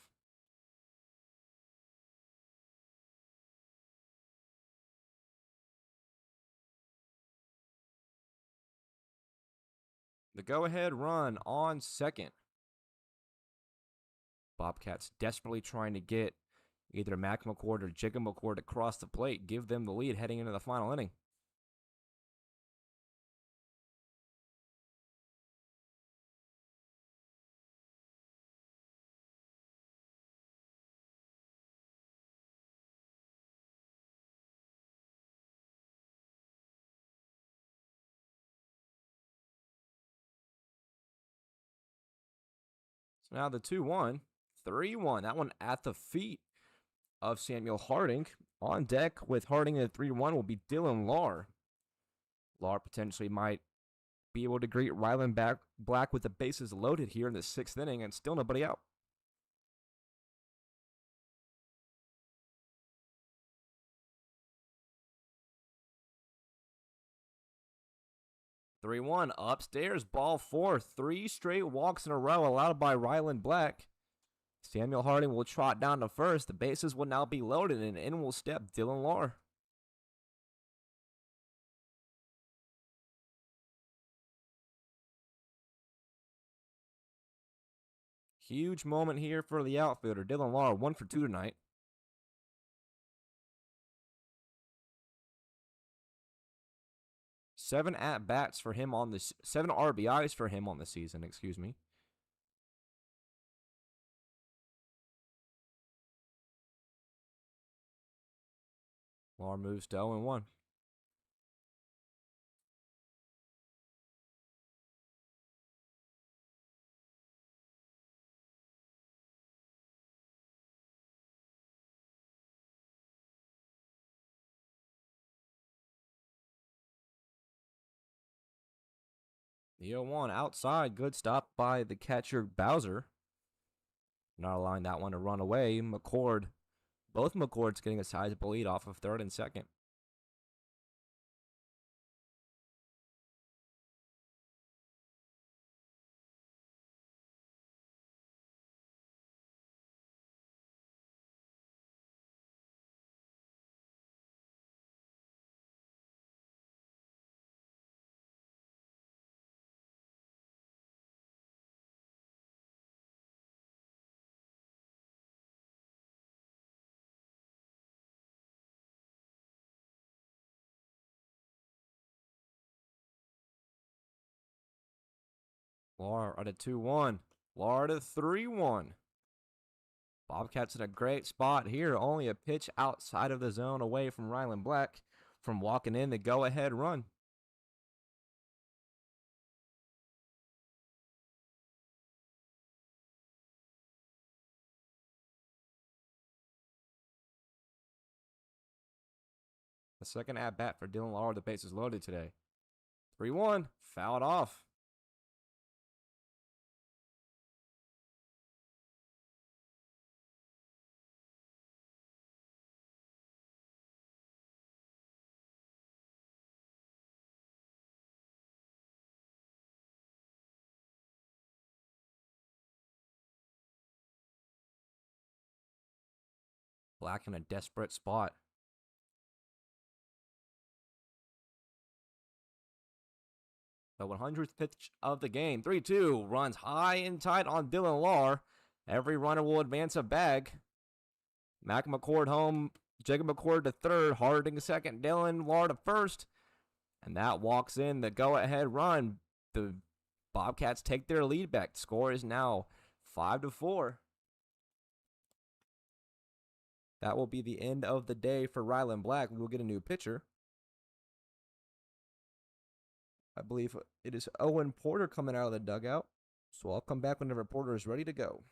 The go-ahead run on second. Bobcats desperately trying to get, either Mac McCord or Jacob McCord across the plate, give them the lead heading into the final inning. So now the 2-1, 3-1. That one at the feet of Samuel Harding. On deck with Harding at 3-1 will be Dylan Lahr. Lahr potentially might be able to greet Ryland Black with the bases loaded here in the 6th inning and still nobody out. Three one upstairs, ball four. 3 straight walks in a row allowed by Ryland Black. Samuel Harding will trot down to first. The bases will now be loaded, and in will step Dylan Lahr. Huge moment here for the outfielder. Dylan Lahr, 1 for 2 tonight. 7 at-bats for him on this, 7 RBIs for him on the season, excuse me. Lahr moves to 0-1. The 0-1 outside. Good stop by the catcher, Bowser. Not allowing that one to run away. McCord, both McCords getting a sizable lead off of third and second. Lahr at a 2-1. Lahr to 3-1. Bobcats in a great spot here. Only a pitch outside of the zone away from Ryland Black from walking in the go-ahead run. The second at-bat for Dylan Lahr. The bases loaded today. 3-1. Fouled off. Black in a desperate spot. The 100th pitch of the game. 3-2. Runs high and tight on Dylan Lahr. Every runner will advance a bag. Mac McCord home. Jacob McCord to third. Harding second. Dylan Lahr to first. And that walks in the go-ahead run. The Bobcats take their lead back. The score is now 5-4. That will be the end of the day for Ryland Black. We will get a new pitcher. I believe it is Owen Porter coming out of the dugout. So I'll come back whenever Porter is ready to go.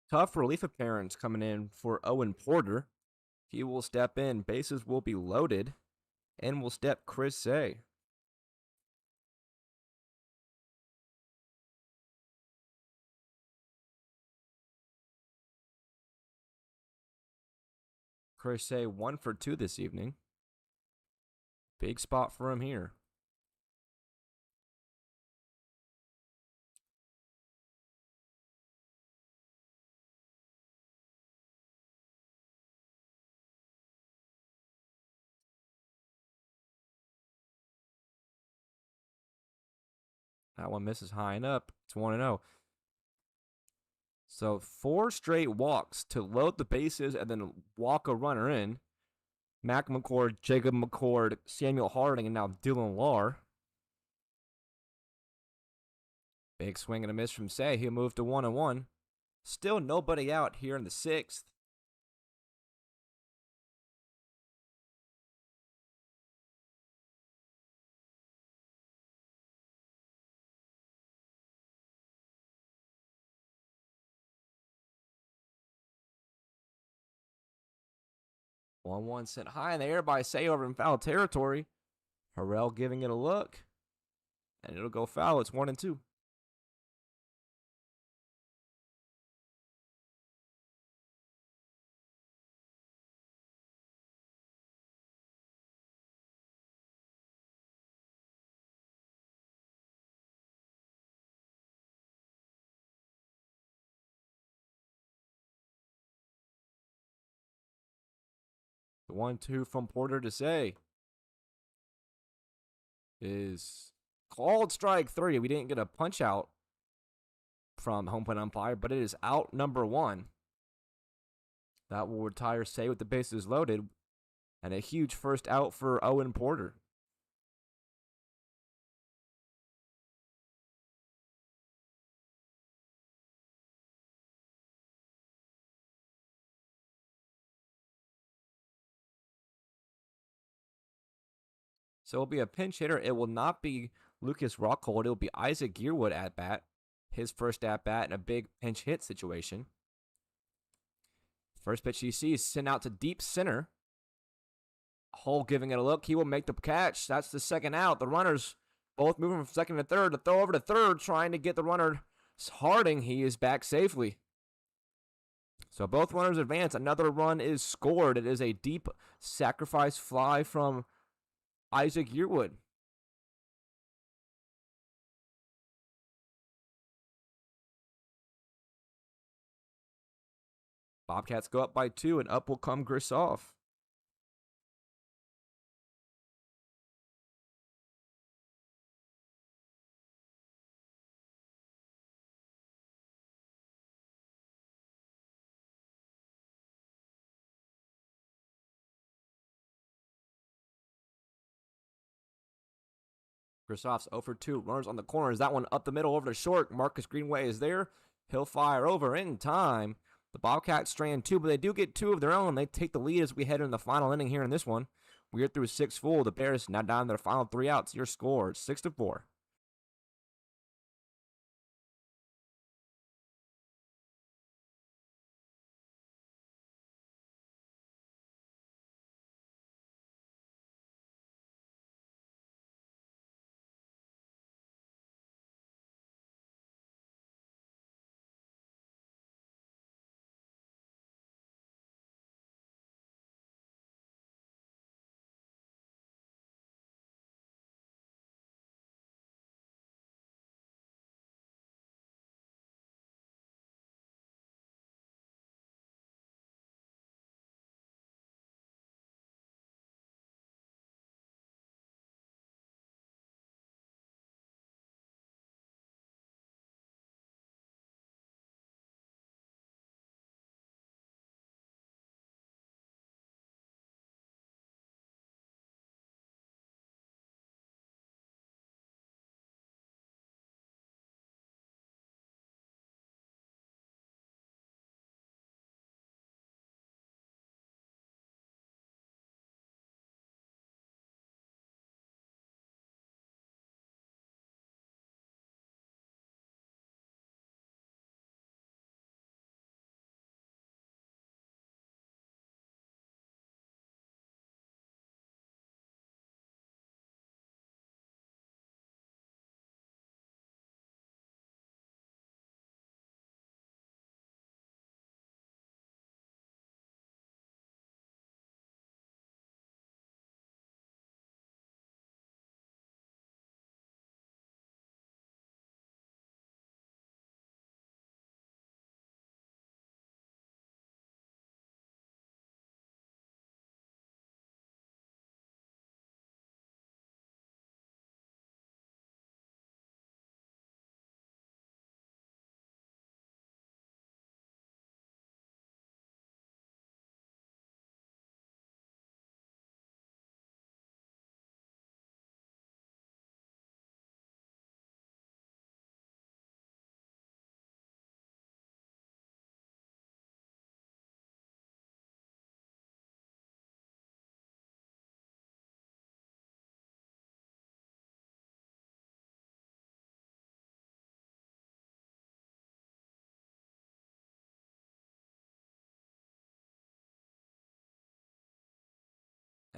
Tough relief appearance coming in for Owen Porter. He will step in. Bases will be loaded. And will step Chris Say. Chris Say 1 for 2 this evening. Big spot for him here. That one misses high and up. It's 1 0. So 4 straight walks to load the bases and then walk a runner in. Mac McCord, Jacob McCord, Samuel Harding, and now Dylan Lahr. Big swing and a miss from Say. He'll move to 1-1. Still nobody out here in the 6th. One sent high in the air by Say over in foul territory. Harrell giving it a look. And it'll go foul. It's 1-2. The 1-2 from Porter to Say is called strike 3. We didn't get a punch out from home plate umpire, but it is out number 1. That will retire Say with the bases loaded, and a huge first out for Owen Porter. So it'll be a pinch hitter. It will not be Lucas Rockhold. It'll be Isaac Gearwood at bat. His first at bat in a big pinch hit situation. First pitch you see is sent out to deep center. Hull giving it a look. He will make the catch. That's the second out. The runners both moving from second to third. To throw over to third, trying to get the runner Harding. He is back safely. So both runners advance. Another run is scored. It is a deep sacrifice fly from Isaac Yearwood. Bobcats go up by 2, and up will come Grisoff. Grisoff's 0 for 2. Runners on the corners. That one up the middle over to short. Marcus Greenway is there. He'll fire over in time. The Bobcats strand 2, but they do get 2 of their own. They take the lead as we head in the final inning here in this one. We're through 6 full. The Bears now down to their final 3 outs. Your score 6-4.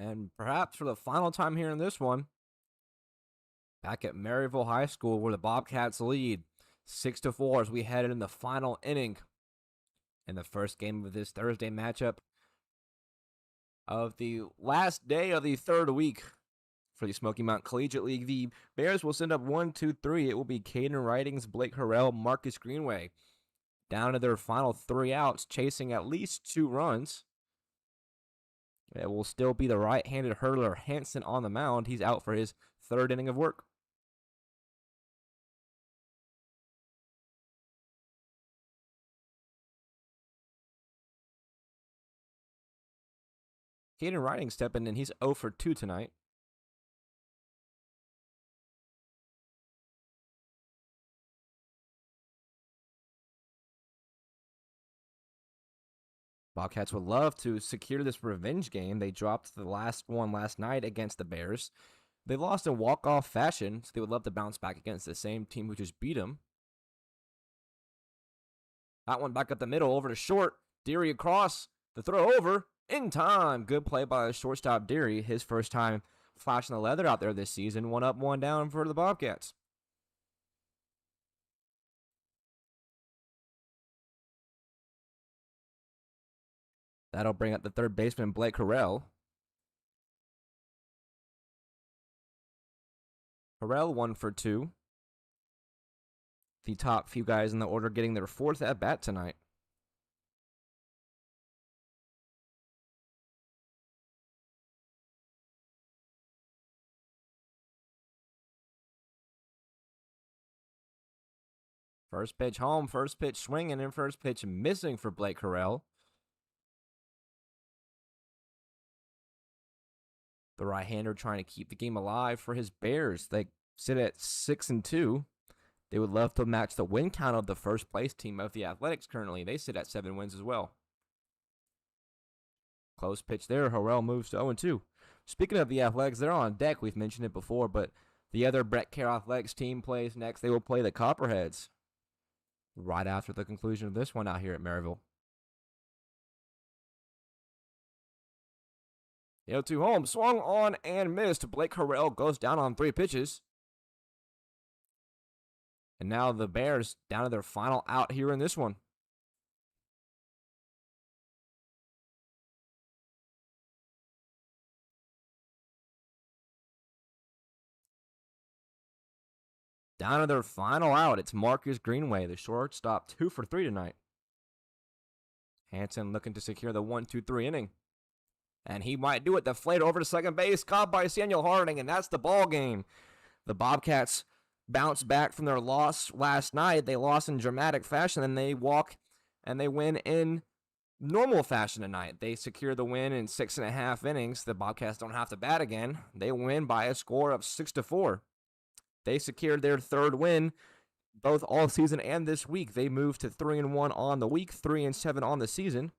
And perhaps for the final time here in this one, back at Maryville High School, where the Bobcats lead 6-4 as we head in the final inning in the first game of this Thursday matchup of the last day of the third week for the Smoky Mountain Collegiate League. The Bears will send up 1, 2, 3. It will be Caden Writings, Blake Harrell, Marcus Greenway down to their final 3 outs, chasing at least 2 runs. It will still be the right-handed hurler Hanson on the mound. He's out for his 3rd inning of work. Caden Writing stepping in. He's 0 for 2 tonight. Bobcats would love to secure this revenge game. They dropped the last one last night against the Bears. They lost in walk-off fashion, so they would love to bounce back against the same team who just beat them. That one back up the middle, over to short. Deary across. The throw over. In time. Good play by the shortstop Deary. His first time flashing the leather out there this season. 1 up, 1 down for the Bobcats. That'll bring up the third baseman, Blake Harrell. Harrell 1 for 2. The top few guys in the order getting their 4th at bat tonight. First pitch home, first pitch swinging, and first pitch missing for Blake Harrell. The right-hander trying to keep the game alive for his Bears. They sit at 6-2. They would love to match the win count of the first place team of the Athletics currently. They sit at 7 wins as well. Close pitch there. Harrell moves to 0-2. Speaking of the Athletics, they're on deck. We've mentioned it before, but the other Brett Kerr Athletics team plays next. They will play the Copperheads right after the conclusion of this one out here at Maryville. 0-2 home, swung on and missed. Blake Harrell goes down on 3 pitches. And now the Bears down to their final out here in this one. Down to their final out, it's Marcus Greenway, the shortstop, 2 for 3 tonight. Hanson looking to secure the 1-2-3 inning. And he might do it. Deflated over to second base, caught by Samuel Harding, and that's the ball game. The Bobcats bounce back from their loss last night. They lost in dramatic fashion, and they walk and they win in normal fashion tonight. They secure the win in 6.5 innings. The Bobcats don't have to bat again. They win by a score of 6-4. They secured their 3rd win both all season and this week. They moved to 3-1 on the week, 3-7 on the season.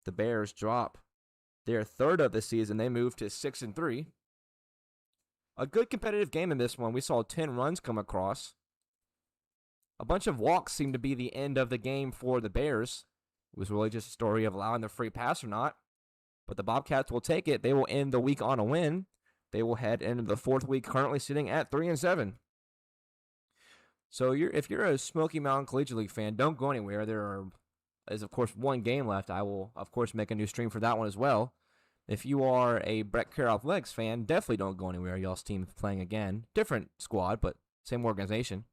The Bears drop their 3rd of the season. They moved to 6-3. A good competitive game in this one. We saw 10 runs come across. A bunch of walks seemed to be the end of the game for the Bears. It was really just a story of allowing the free pass or not. But the Bobcats will take it. They will end the week on a win. They will head into the 4th week, currently sitting at 3-7. So if you're a Smoky Mountain Collegiate League fan, don't go anywhere. There is, of course, 1 game left. I will, of course, make a new stream for that one as well. If you are a Brett Kerr Athletics fan, definitely don't go anywhere. Y'all's team is playing again. Different squad, but same organization.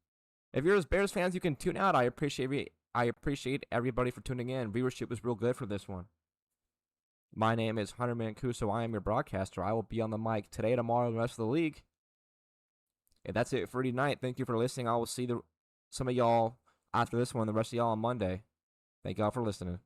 If you're Bears fans, you can tune out. I appreciate everybody for tuning in. Viewership was real good for this one. My name is Hunter Mancuso. I am your broadcaster. I will be on the mic today, tomorrow, and the rest of the league. And that's it for tonight. Thank you for listening. I will see some of y'all after this one, the rest of y'all on Monday. Thank y'all for listening.